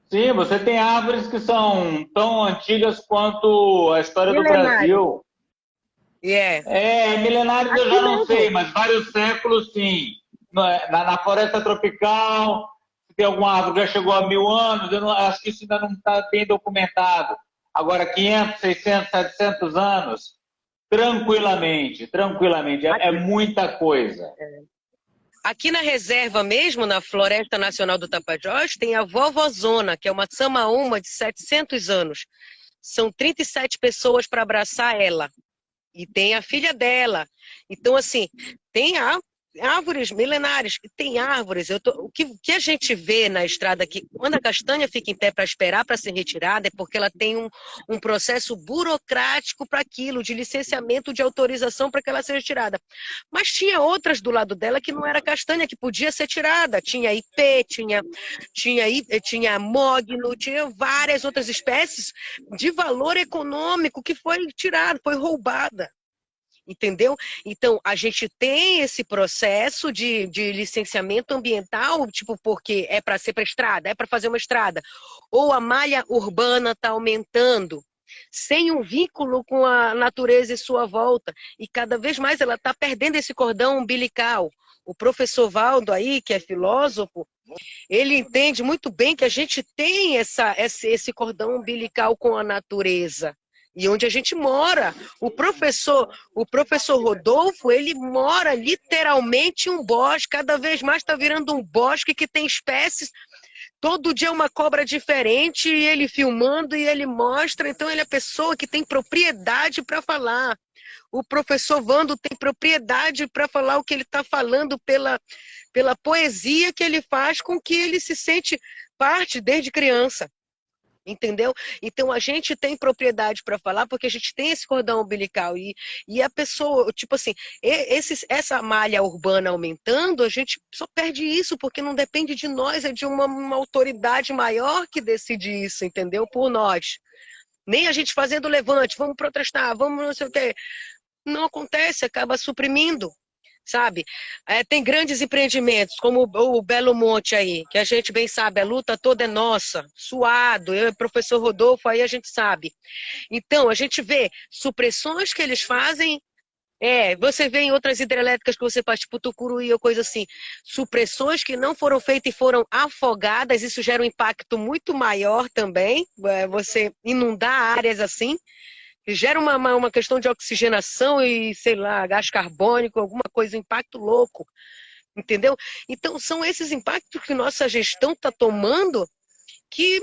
Sim, você tem árvores que são tão antigas quanto a história do Brasil. Milenários eu já não sei, mas vários séculos sim. Na floresta tropical, se tem alguma árvore que já chegou a 1000 anos, eu acho que isso ainda não está bem documentado. Agora, 500, 600, 700 anos, tranquilamente. É muita coisa. Aqui na reserva mesmo, na Floresta Nacional do Tapajós, tem a Vovozona, que é uma samaúma de 700 anos. São 37 pessoas para abraçar ela. E tem a filha dela. Então, assim, tem árvores milenares. Tem árvores. O que a gente vê na estrada aqui, quando a castanha fica em pé para esperar para ser retirada, é porque ela tem um processo burocrático para aquilo, de licenciamento, de autorização para que ela seja tirada. Mas tinha outras do lado dela que não era castanha, que podia ser tirada. Tinha ipê, tinha mogno, tinha várias outras espécies de valor econômico que foi tirada, foi roubada. Entendeu? Então, a gente tem esse processo de licenciamento ambiental, tipo, porque é para ser para estrada, é para fazer uma estrada. Ou a malha urbana está aumentando, sem um vínculo com a natureza em sua volta. E cada vez mais ela está perdendo esse cordão umbilical. O professor Valdo aí, que é filósofo, ele entende muito bem que a gente tem esse cordão umbilical com a natureza. E onde a gente mora. O professor Rodolfo, ele mora literalmente em um bosque, cada vez mais está virando um bosque que tem espécies, todo dia uma cobra diferente, e ele filmando e ele mostra, então ele é a pessoa que tem propriedade para falar. O professor Vando tem propriedade para falar o que ele está falando pela poesia que ele faz, com que ele se sente parte desde criança. Entendeu? Então a gente tem propriedade para falar porque a gente tem esse cordão umbilical e a pessoa, tipo assim, essa malha urbana aumentando, a gente só perde isso porque não depende de nós, é de uma autoridade maior que decide isso, entendeu? Por nós. Nem a gente fazendo levante, vamos protestar, vamos não sei o quê. Não acontece, acaba suprimindo. Sabe? Tem grandes empreendimentos, como o Belo Monte aí, que a gente bem sabe, a luta toda é nossa, suado, eu e o professor Rodolfo, aí a gente sabe. Então, a gente vê supressões que eles fazem, você vê em outras hidrelétricas que você faz, tipo Tucuruí ou coisa assim, supressões que não foram feitas e foram afogadas, isso gera um impacto muito maior também, você inundar áreas assim, gera uma questão de oxigenação e, sei lá, gás carbônico, alguma coisa, um impacto louco, entendeu? Então, são esses impactos que nossa gestão está tomando que,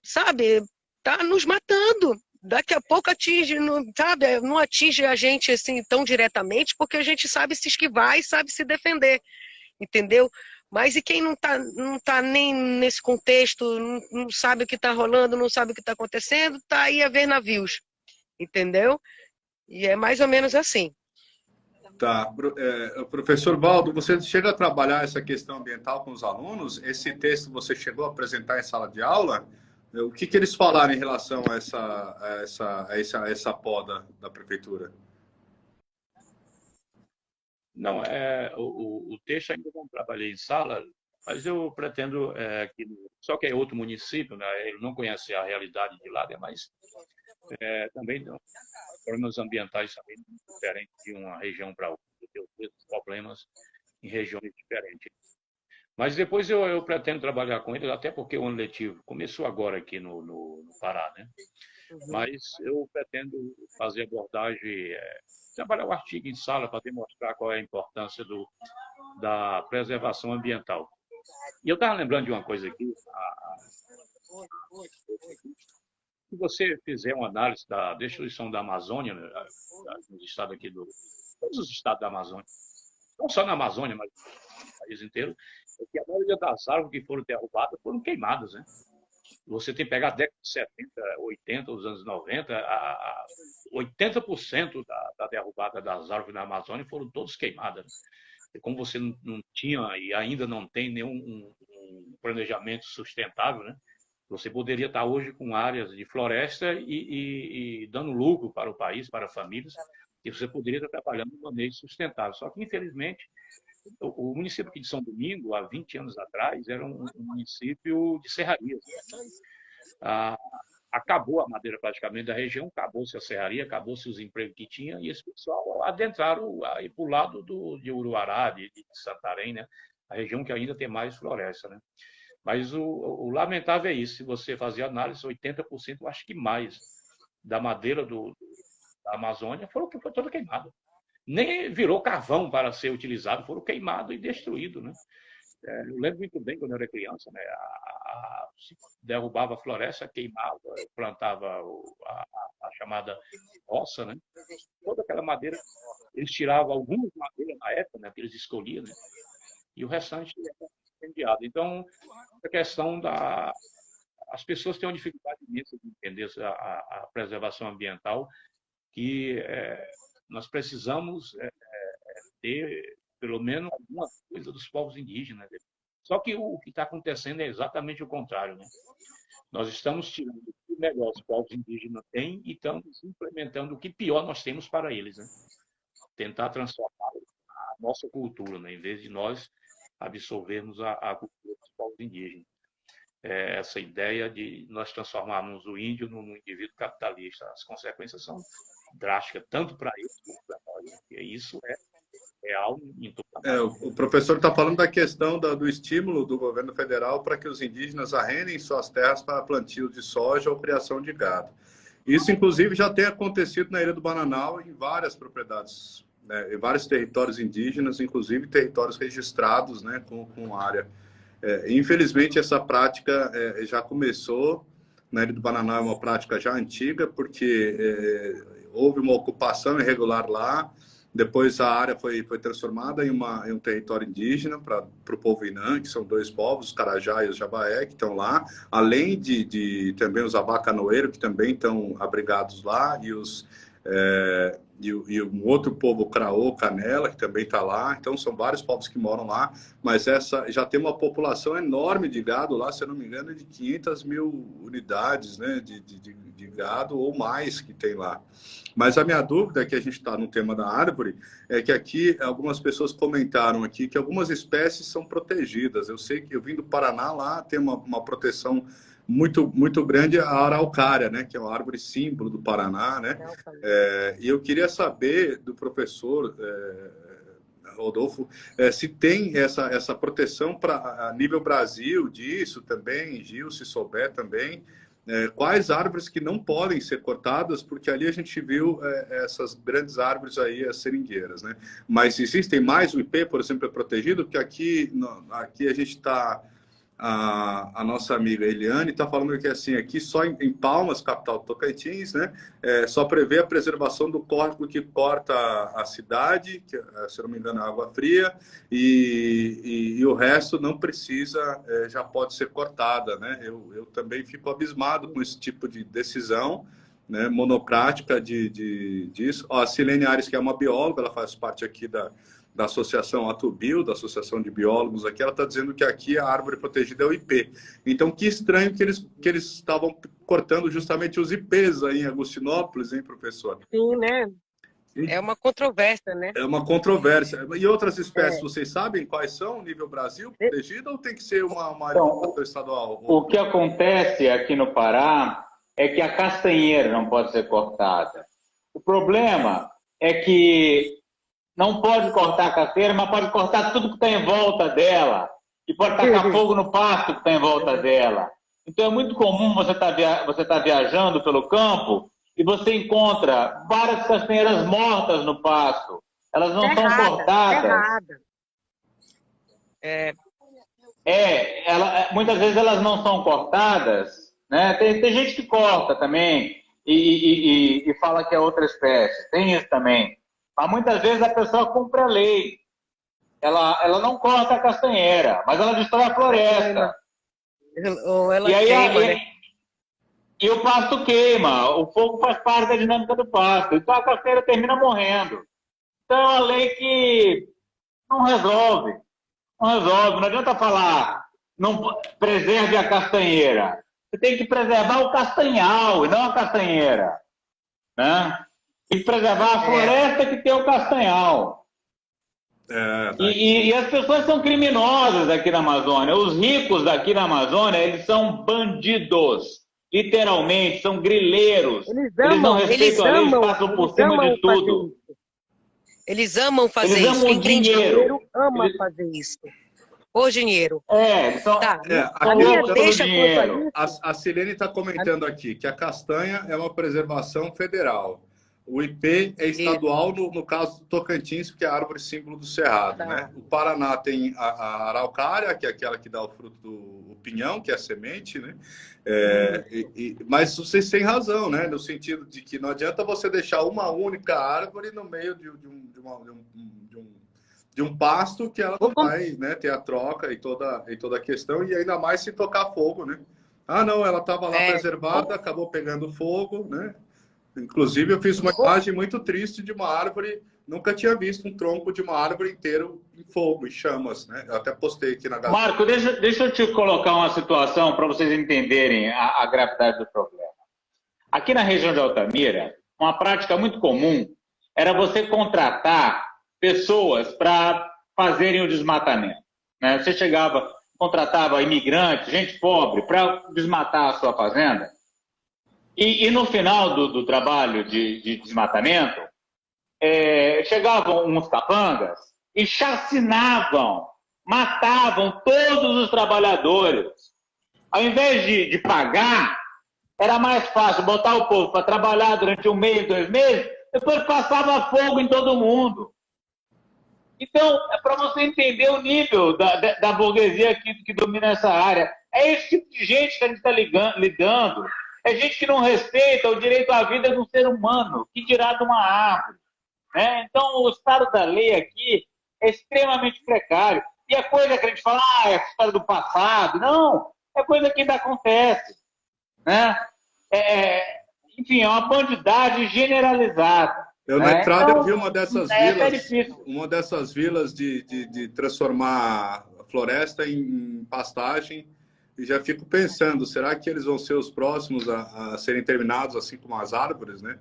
sabe, está nos matando. Daqui a pouco atinge, não, sabe, não atinge a gente assim tão diretamente, porque a gente sabe se esquivar e sabe se defender, entendeu? Mas e quem não tá nem nesse contexto, não sabe o que está rolando, não sabe o que está acontecendo, está aí a ver navios, entendeu? E é mais ou menos assim. Tá. Professor Valdo, você chega a trabalhar essa questão ambiental com os alunos? Esse texto você chegou a apresentar em sala de aula? O que eles falaram em relação a essa poda da prefeitura? Não, o texto ainda não trabalhei em sala, mas eu pretendo só que é outro município, né? Ele não conhece a realidade de lá, mas também problemas ambientais também diferentes de uma região para outra, tem os mesmos problemas em regiões diferentes. Mas depois eu pretendo trabalhar com eles, até porque o ano letivo começou agora aqui no Pará, né? Mas eu pretendo fazer abordagem, trabalhar o artigo em sala para demonstrar qual é a importância da preservação ambiental. E eu estava lembrando de uma coisa aqui, se você fizer uma análise da destruição da Amazônia, né, nos estados aqui todos os estados da Amazônia, não só na Amazônia, mas no país inteiro, é que a maioria das árvores que foram derrubadas foram queimadas, né? Você tem que pegar a década de 70, 80, os anos 90, 80% da derrubada das árvores na Amazônia foram todas queimadas. E como você não tinha e ainda não tem nenhum um planejamento sustentável, né? Você poderia estar hoje com áreas de floresta e dando lucro para o país, para famílias, e você poderia estar trabalhando de maneira sustentável. Só que, infelizmente, o município aqui de São Domingo, há 20 anos atrás, era um município de serrarias. Acabou a madeira praticamente da região, acabou-se a serraria, acabou-se os empregos que tinha, e esse pessoal adentraram aí para o lado de Uruará, de Santarém, né? A região que ainda tem mais floresta, né? Mas o lamentável é isso, se você fazer análise, 80%, acho que mais, da madeira da Amazônia foi toda queimada. Nem virou carvão para ser utilizado, foram queimados e destruídos, né? Eu lembro muito bem quando eu era criança, né? Se derrubava a floresta, queimava, plantava a chamada roça, né? Toda aquela madeira, eles tiravam algumas madeiras na época, né? Que eles escolhiam, né? E o restante era incendiado. Então, a questão as pessoas têm uma dificuldade imensa de entender a preservação ambiental, que nós precisamos ter pelo menos alguma coisa dos povos indígenas. Só que o que está acontecendo é exatamente o contrário, né? Nós estamos tirando o que melhor os povos indígenas têm e estamos implementando o que pior nós temos para eles, né? Tentar transformar a nossa cultura, né? Em vez de nós absorvermos a cultura dos povos indígenas. Essa ideia de nós transformarmos o índio num indivíduo capitalista, as consequências são drásticas, tanto para eles como para nós. E isso é real em toda a parte. O professor está falando da questão do estímulo do governo federal para que os indígenas arrendem suas terras para plantio de soja ou criação de gado. Isso, inclusive, já tem acontecido na Ilha do Bananal em várias propriedades, né, em vários territórios indígenas, inclusive territórios registrados, né, com área. Infelizmente, essa prática já começou. Na Ilha do Bananal é uma prática já antiga, porque houve uma ocupação irregular lá. Depois a área foi transformada em um território indígena para o povo Inã, que são dois povos, os Carajá e os Jabaé, que estão lá, além de também os Abacanoeiro, que também estão abrigados lá, e um outro povo, Craô, Canela, que também está lá. Então são vários povos que moram lá, mas essa já tem uma população enorme de gado lá, se eu não me engano, de 500 mil unidades, né, de gado ou mais que tem lá. Mas a minha dúvida, que a gente está no tema da árvore, é que aqui algumas pessoas comentaram aqui que algumas espécies são protegidas. Eu sei que eu vim do Paraná, lá tem uma proteção muito, muito grande, a araucária, né, que é uma árvore símbolo do Paraná, né? E eu queria saber do professor Rodolfo se tem essa proteção a nível Brasil disso também, Gil, se souber também. quais árvores que não podem ser cortadas, porque ali a gente viu essas grandes árvores aí, as seringueiras, né? Mas existem mais, o IP, por exemplo, é protegido, porque aqui a gente está... A nossa amiga Eliane está falando que assim, aqui só em Palmas, capital do Tocantins, né, só prevê a preservação do córrego que corta a cidade, que, se eu não me engano, é água fria, e o resto não precisa, já pode ser cortada, né? Eu também fico abismado com esse tipo de decisão, né, monocrática disso. Ó, a Silene Ares, que é uma bióloga, ela faz parte aqui da Associação Atubio, da Associação de Biólogos aqui, ela está dizendo que aqui a árvore protegida é o IP. Então, que estranho que eles estavam cortando justamente os IPs aí em Agostinópolis, hein, professor? Sim, né? É uma controvérsia, né? É uma controvérsia. E outras espécies, vocês sabem quais são, nível Brasil, protegida, ou tem que ser uma área estadual? O que acontece aqui no Pará é que a castanheira não pode ser cortada. O problema é que não pode cortar a castanheira, mas pode cortar tudo que está em volta dela. E pode tacar fogo no pasto que está em volta dela. Então é muito comum você tá viajando pelo campo e você encontra várias castanheiras mortas no pasto. Elas não são cortadas. Muitas vezes elas não são cortadas, né? Tem gente que corta também e fala que é outra espécie. Tem isso também. Mas muitas vezes a pessoa cumpre a lei. Ela não corta a castanheira, mas ela destrói a floresta. Ou ela queima, né? E o pasto queima. O fogo faz parte da dinâmica do pasto. Então a castanheira termina morrendo. Então é uma lei que não resolve. Não adianta falar, não preserve a castanheira. Você tem que preservar o castanhal e não a castanheira. Né? E preservar a floresta que tem o castanhal. E as pessoas são criminosas aqui na Amazônia. Os ricos daqui na Amazônia, eles são bandidos. Literalmente, são grileiros. Eles não respeitam a lei, eles passam por cima de tudo. Eles amam fazer isso. Quem tem dinheiro ama fazer isso. Por dinheiro. A Silene está comentando aqui que a castanha é uma preservação federal. O IP é estadual, no caso do Tocantins, que é a árvore símbolo do Cerrado. Né? O Paraná tem a araucária, que é aquela que dá o fruto do pinhão, que é a semente. Né? Mas vocês têm razão, né? No sentido de que não adianta você deixar uma única árvore no meio de um pasto que ela não vai, né, ter a troca e toda a questão, e ainda mais se tocar fogo. Né? Ah, não, ela estava lá preservada, acabou pegando fogo, né? Inclusive, eu fiz uma imagem muito triste de uma árvore. Nunca tinha visto um tronco de uma árvore inteiro em fogo, em chamas, né? Eu até postei aqui na galera. Marco, deixa eu te colocar uma situação para vocês entenderem a gravidade do problema. Aqui na região de Altamira, uma prática muito comum era você contratar pessoas para fazerem o desmatamento. Né? Você contratava imigrantes, gente pobre, para desmatar a sua fazenda. E no final do trabalho de desmatamento, chegavam uns capangas e chacinavam, matavam todos os trabalhadores. Ao invés de pagar, era mais fácil botar o povo para trabalhar durante 1 mês, 2 meses, depois passava fogo em todo mundo. Então, é para você entender o nível da burguesia que domina essa área. É esse tipo de gente que a gente está lidando. É gente que não respeita o direito à vida de um ser humano, que dirá de uma árvore. Né? Então, o estado da lei aqui é extremamente precário. E é coisa que a gente fala, é história do passado. Não, é coisa que ainda acontece. Né? Enfim, é uma bandidagem generalizada. Na entrada eu vi uma dessas vilas de transformar a floresta em pastagem. E já fico pensando, será que eles vão ser os próximos a serem terminados, assim como as árvores, né?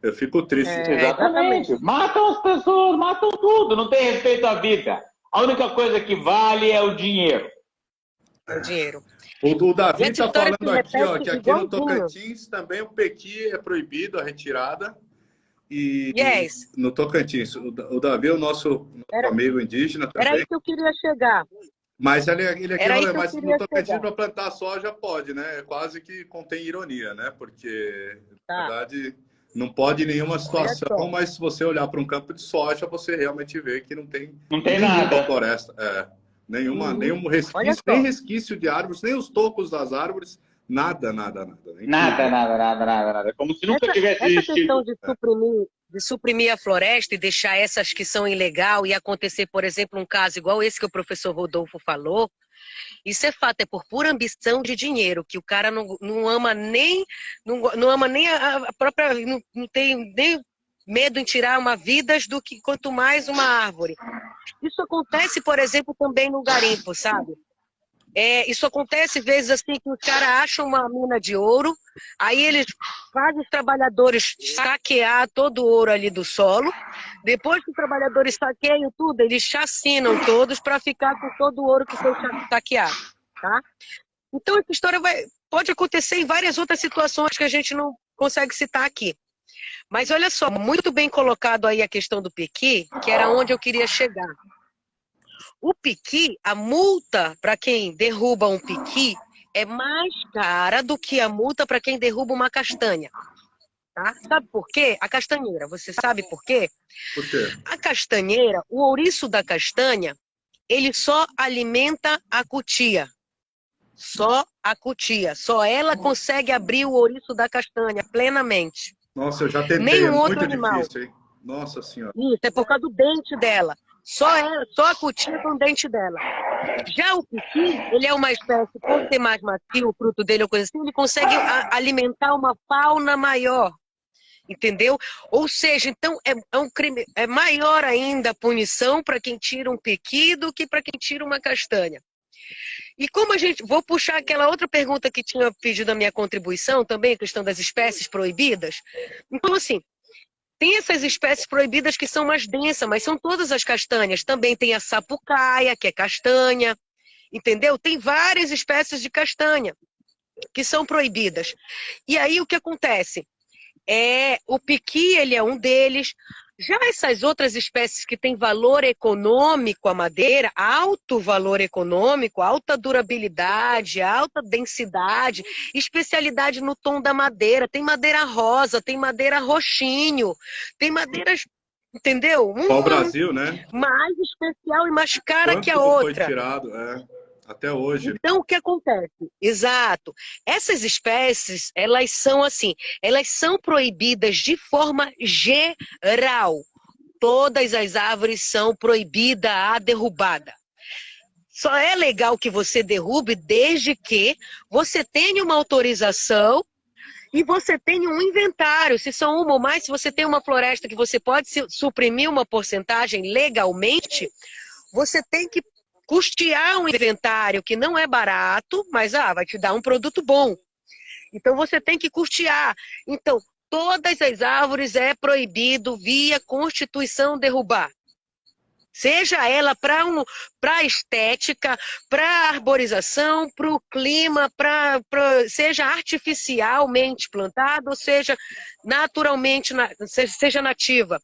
Eu fico triste. Exatamente. Matam as pessoas, matam tudo, não tem respeito à vida. A única coisa que vale é o dinheiro. É o dinheiro. O Davi está falando aqui, ó, que aqui no Tocantins também o pequi é proibido, a retirada. E no Tocantins, o Davi é o nosso amigo indígena também. Era aí que eu queria chegar. Mas ele aqui Era aí não, que eu mas no queria Tocantins chegar. para plantar soja pode, né? É quase que contém ironia, né? Porque, na Tá, verdade, não pode em nenhuma olha situação, só. mas se você olhar para um campo de soja, você realmente vê que não tem Não tem nenhuma nada. floresta, Uhum. nenhum Olha resquício, nem só. resquício de árvores, nem os tocos das árvores, nada, nada, nada. É Nada, incrível. nada, nada, nada, nada. Como se nunca tivesse Essa questão existido. de suprimir a floresta e deixar essas que são ilegal e acontecer, por exemplo, um caso igual esse que o professor Rodolfo falou, isso é fato, é por pura ambição de dinheiro, que o cara não ama nem, não ama nem a própria, não tem nem medo em tirar uma vida do que quanto mais uma árvore. Isso acontece, por exemplo, também no garimpo, sabe? Isso acontece vezes assim que o cara acha uma mina de ouro, aí eles fazem os trabalhadores saquear todo o ouro ali do solo. Depois que os trabalhadores saqueiam tudo, eles chacinam todos para ficar com todo o ouro que foi saqueado, tá? Então essa história pode acontecer em várias outras situações que a gente não consegue citar aqui. Mas olha só, muito bem colocado aí a questão do piqui, que era onde eu queria chegar. O piqui, a multa para quem derruba um piqui é mais cara do que a multa para quem derruba uma castanha. Tá? Sabe por quê? A castanheira, você sabe por quê? Por quê? A castanheira, o ouriço da castanha, ele só alimenta a cutia. Só a cutia. Só ela consegue abrir o ouriço da castanha plenamente. Nossa, eu já tentei, é Nenhum outro muito animal. difícil, hein? Nossa Senhora. Isso, é por causa do dente dela. Só a cutia com o dente dela. Já o piqui, ele é uma espécie, por ser mais macio, o fruto dele ou coisa assim, ele consegue alimentar uma fauna maior, entendeu? Ou seja, então é um crime, é maior ainda a punição para quem tira um piqui do que para quem tira uma castanha. E como vou puxar aquela outra pergunta que tinha pedido a minha contribuição também, a questão das espécies proibidas. Então, assim, tem essas espécies proibidas que são mais densas, mas são todas as castanhas. Também tem a sapucaia, que é castanha, entendeu? Tem várias espécies de castanha que são proibidas. E aí o que acontece? O piqui, ele é um deles. Já essas outras espécies que têm valor econômico, a madeira, alto valor econômico, alta durabilidade, alta densidade, especialidade no tom da madeira. Tem madeira rosa, tem madeira roxinho, tem madeiras, entendeu? Qual o Brasil, né? Mais especial e mais cara que Quanto a não foi outra. tirado, até hoje. Então, o que acontece? Exato. Essas espécies, elas são assim, elas são proibidas de forma geral. Todas as árvores são proibidas a derrubada. Só é legal que você derrube desde que você tenha uma autorização e você tenha um inventário. Se são uma ou mais, se você tem uma floresta que você pode suprimir uma porcentagem legalmente, você tem que custear um inventário que não é barato, mas vai te dar um produto bom. Então você tem que custear. Então, todas as árvores é proibido via Constituição derrubar. Seja ela para estética, para arborização, para o clima, seja artificialmente plantada, ou seja naturalmente, seja nativa.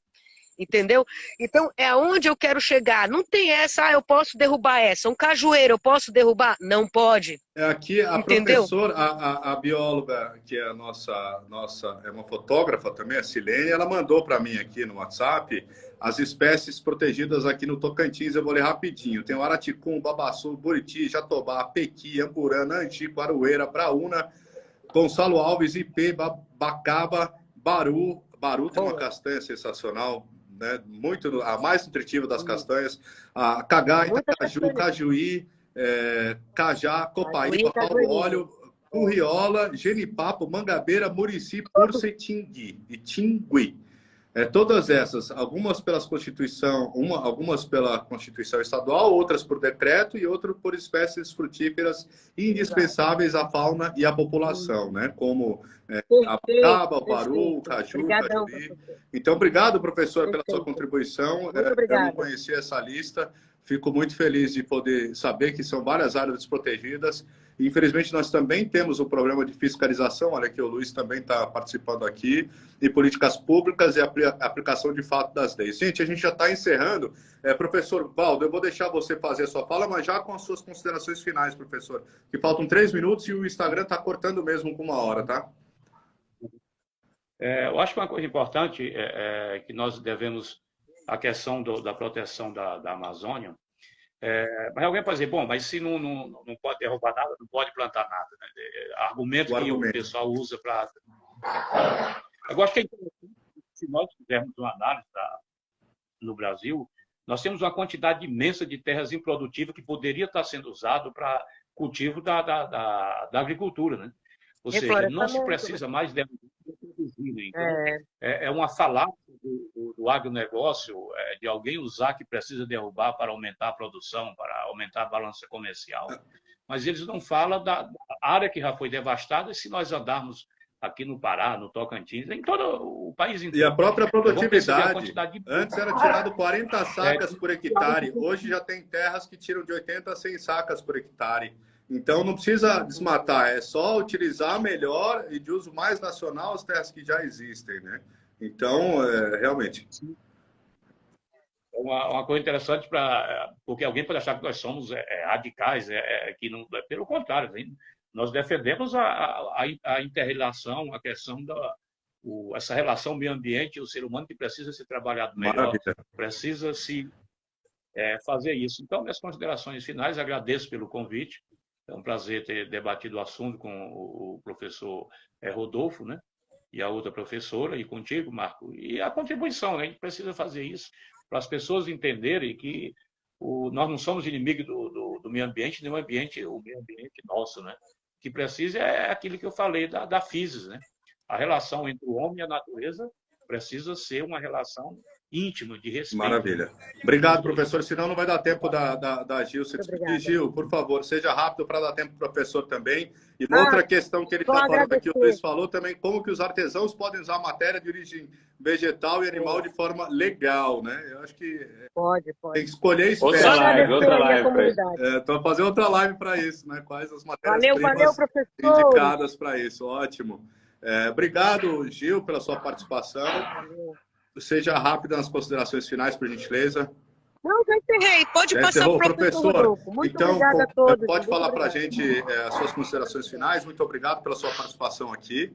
Entendeu? Então, é aonde eu quero chegar. Não tem essa, eu posso derrubar essa. Um cajueiro, eu posso derrubar? Não pode. Aqui a Entendeu? professora, a bióloga, que é a nossa, é uma fotógrafa também, a Silene, ela mandou para mim aqui no WhatsApp as espécies protegidas aqui no Tocantins. Eu vou ler rapidinho. Tem o araticum, babaçu, buriti, jatobá, pequi, amburana, antico, aroeira, braúna, Gonçalo Alves, ipê, bacaba, baru. Baru tem uma castanha sensacional, né? Muito, a mais nutritiva das castanhas. A cagaita, caju, cajuí, cajá, copaíba, pau óleo, curriola, genipapo, mangabeira, murici, pursa e tingui. Todas essas, algumas pela Constituição Estadual, outras por decreto e outras por espécies frutíferas indispensáveis à fauna e à população, né? Como a abacaba, o baru, o caju, o cajuri. Então, obrigado, professor, pela sua contribuição. Eu não conhecia essa lista. Fico muito feliz de poder saber que são várias áreas protegidas. Infelizmente, nós também temos um problema de fiscalização, olha que o Luiz também está participando aqui, e políticas públicas e aplicação de fato das leis. Gente, a gente já está encerrando. Professor Valdo, eu vou deixar você fazer a sua fala, mas já com as suas considerações finais, professor, que faltam 3 minutos e o Instagram está cortando mesmo com 1 hora, tá? Eu acho que uma coisa importante é que nós devemos a questão da proteção da Amazônia. Mas alguém pode dizer, bom, mas se não pode derrubar nada, não pode plantar nada. Né? Argumento que o pessoal usa para... Eu acho que é interessante, se nós fizermos uma análise no Brasil, nós temos uma quantidade imensa de terras improdutivas que poderia estar sendo usado para cultivo da agricultura. Né? Ou seja, não se precisa mais de produzir. Né? Então, é uma falácia do agronegócio, de alguém usar que precisa derrubar para aumentar a produção, para aumentar a balança comercial. Mas eles não falam da área que já foi devastada, e se nós andarmos aqui no Pará, no Tocantins, em todo o país inteiro. E a própria produtividade. Antes era tirado 40 sacas por hectare, hoje já tem terras que tiram de 80 a 100 sacas por hectare. Então, não precisa desmatar, é só utilizar melhor e de uso mais nacional as terras que já existem, né? Então, realmente... Uma coisa interessante, porque alguém pode achar que nós somos radicais, que não, pelo contrário, nós defendemos a inter-relação, a questão essa relação meio-ambiente e o ser humano que precisa ser trabalhado melhor, precisa se fazer isso. Então, minhas considerações finais, agradeço pelo convite. É um prazer ter debatido o assunto com o professor Rodolfo, né? E a outra professora, e contigo, Marco. E a contribuição, né? A gente precisa fazer isso para as pessoas entenderem que nós não somos inimigos do meio ambiente, nem o meio ambiente nosso, né? O que precisa é aquilo que eu falei da physis, né? A relação entre o homem e a natureza precisa ser uma relação íntima, de respeito. Maravilha. Obrigado, professor. Senão não vai dar tempo da Gil se despedir. Gil, por favor, seja rápido para dar tempo para o professor também. E uma outra questão que ele está falando aqui, o Luiz falou também, como que os artesãos podem usar matéria de origem vegetal e animal de forma legal, né? Eu acho que pode. Tem que escolher espécie. Outra live. Então, fazer outra live para isso, né? Quais as matérias valeu, professor. indicadas para isso. Ótimo. Obrigado, Gil, pela sua participação. Valeu. Seja rápida nas considerações finais, por gentileza. Não, já encerrei. Pode passar para o professor Rodolfo. Muito obrigada a todos. Pode falar para a gente as suas considerações finais. Muito obrigado pela sua participação aqui.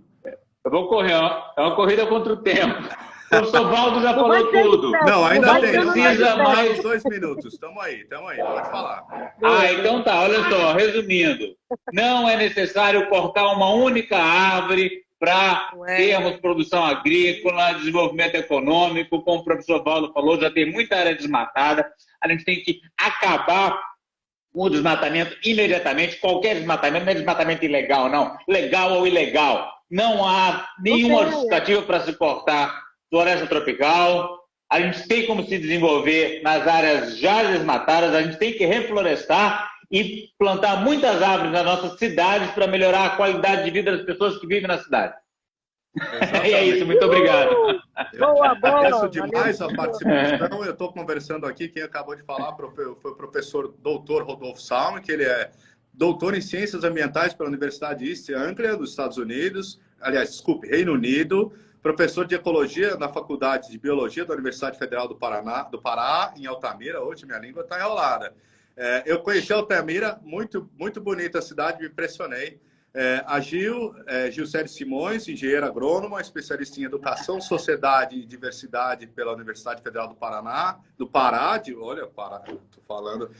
Eu vou correr. É uma corrida contra o tempo. O professor Valdo já falou tudo. Não, ainda tem. Precisa mais 2 minutos. Estamos aí. Pode falar. Então tá. Olha só. Resumindo. Não é necessário cortar uma única árvore para termos produção agrícola, desenvolvimento econômico, como o professor Valdo falou, já tem muita área desmatada, a gente tem que acabar com o desmatamento imediatamente, qualquer desmatamento, não é desmatamento ilegal, não, legal ou ilegal, não há nenhuma justificativa para se cortar floresta tropical, a gente tem como se desenvolver nas áreas já desmatadas, a gente tem que reflorestar e plantar muitas árvores nas nossas cidades para melhorar a qualidade de vida das pessoas que vivem na cidade. E é isso, muito obrigado. Eu agradeço demais a participação. Eu estou conversando aqui, quem acabou de falar foi o professor doutor Rodolfo Salme, que ele é doutor em Ciências Ambientais pela Universidade East Anglia, dos Estados Unidos, Reino Unido, professor de Ecologia na Faculdade de Biologia da Universidade Federal do Pará, em Altamira. Hoje minha língua está enrolada. Eu conheci Altamira, muito bonita a cidade, me impressionei. A Gilcério Simões, engenheira agrônoma, especialista em Educação, Sociedade e Diversidade pela Universidade Federal do Pará, estou falando,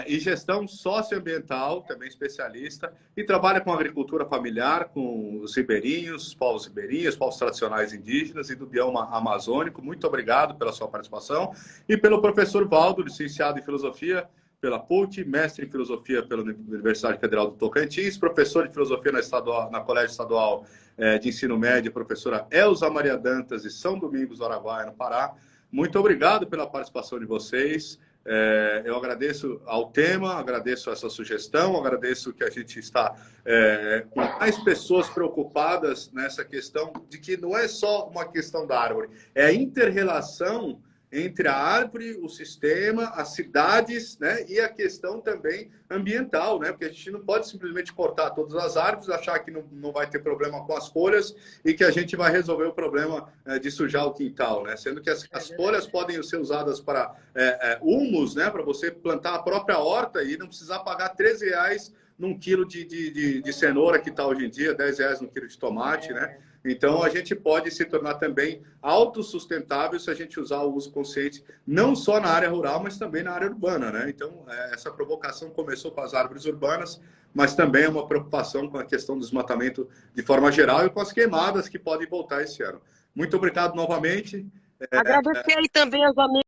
e Gestão Socioambiental, também especialista, e trabalha com agricultura familiar, com os ribeirinhos, os povos tradicionais indígenas e do bioma amazônico. Muito obrigado pela sua participação. E pelo professor Valdo, licenciado em Filosofia pela PUC, mestre em Filosofia pela Universidade Federal do Tocantins, professor de Filosofia na Colégio Estadual de Ensino Médio, professora Elza Maria Dantas, de São Domingos do Araguaia, no Pará. Muito obrigado pela participação de vocês. Eu agradeço ao tema, agradeço essa sugestão, agradeço que a gente está com mais pessoas preocupadas nessa questão de que não é só uma questão da árvore, é a inter-relação entre a árvore, o sistema, as cidades, né, e a questão também ambiental, né, porque a gente não pode simplesmente cortar todas as árvores, achar que não vai ter problema com as folhas e que a gente vai resolver o problema de sujar o quintal, né, sendo que as folhas podem ser usadas para humus, né, para você plantar a própria horta e não precisar pagar R$13 num quilo de cenoura que está hoje em dia, R$10 no quilo de tomate, né? Então, a gente pode se tornar também autossustentável se a gente usar o uso consciente, não só na área rural, mas também na área urbana, né? Então, essa provocação começou com as árvores urbanas, mas também é uma preocupação com a questão do desmatamento de forma geral e com as queimadas que podem voltar esse ano. Muito obrigado novamente. Agradecer aí também aos amigos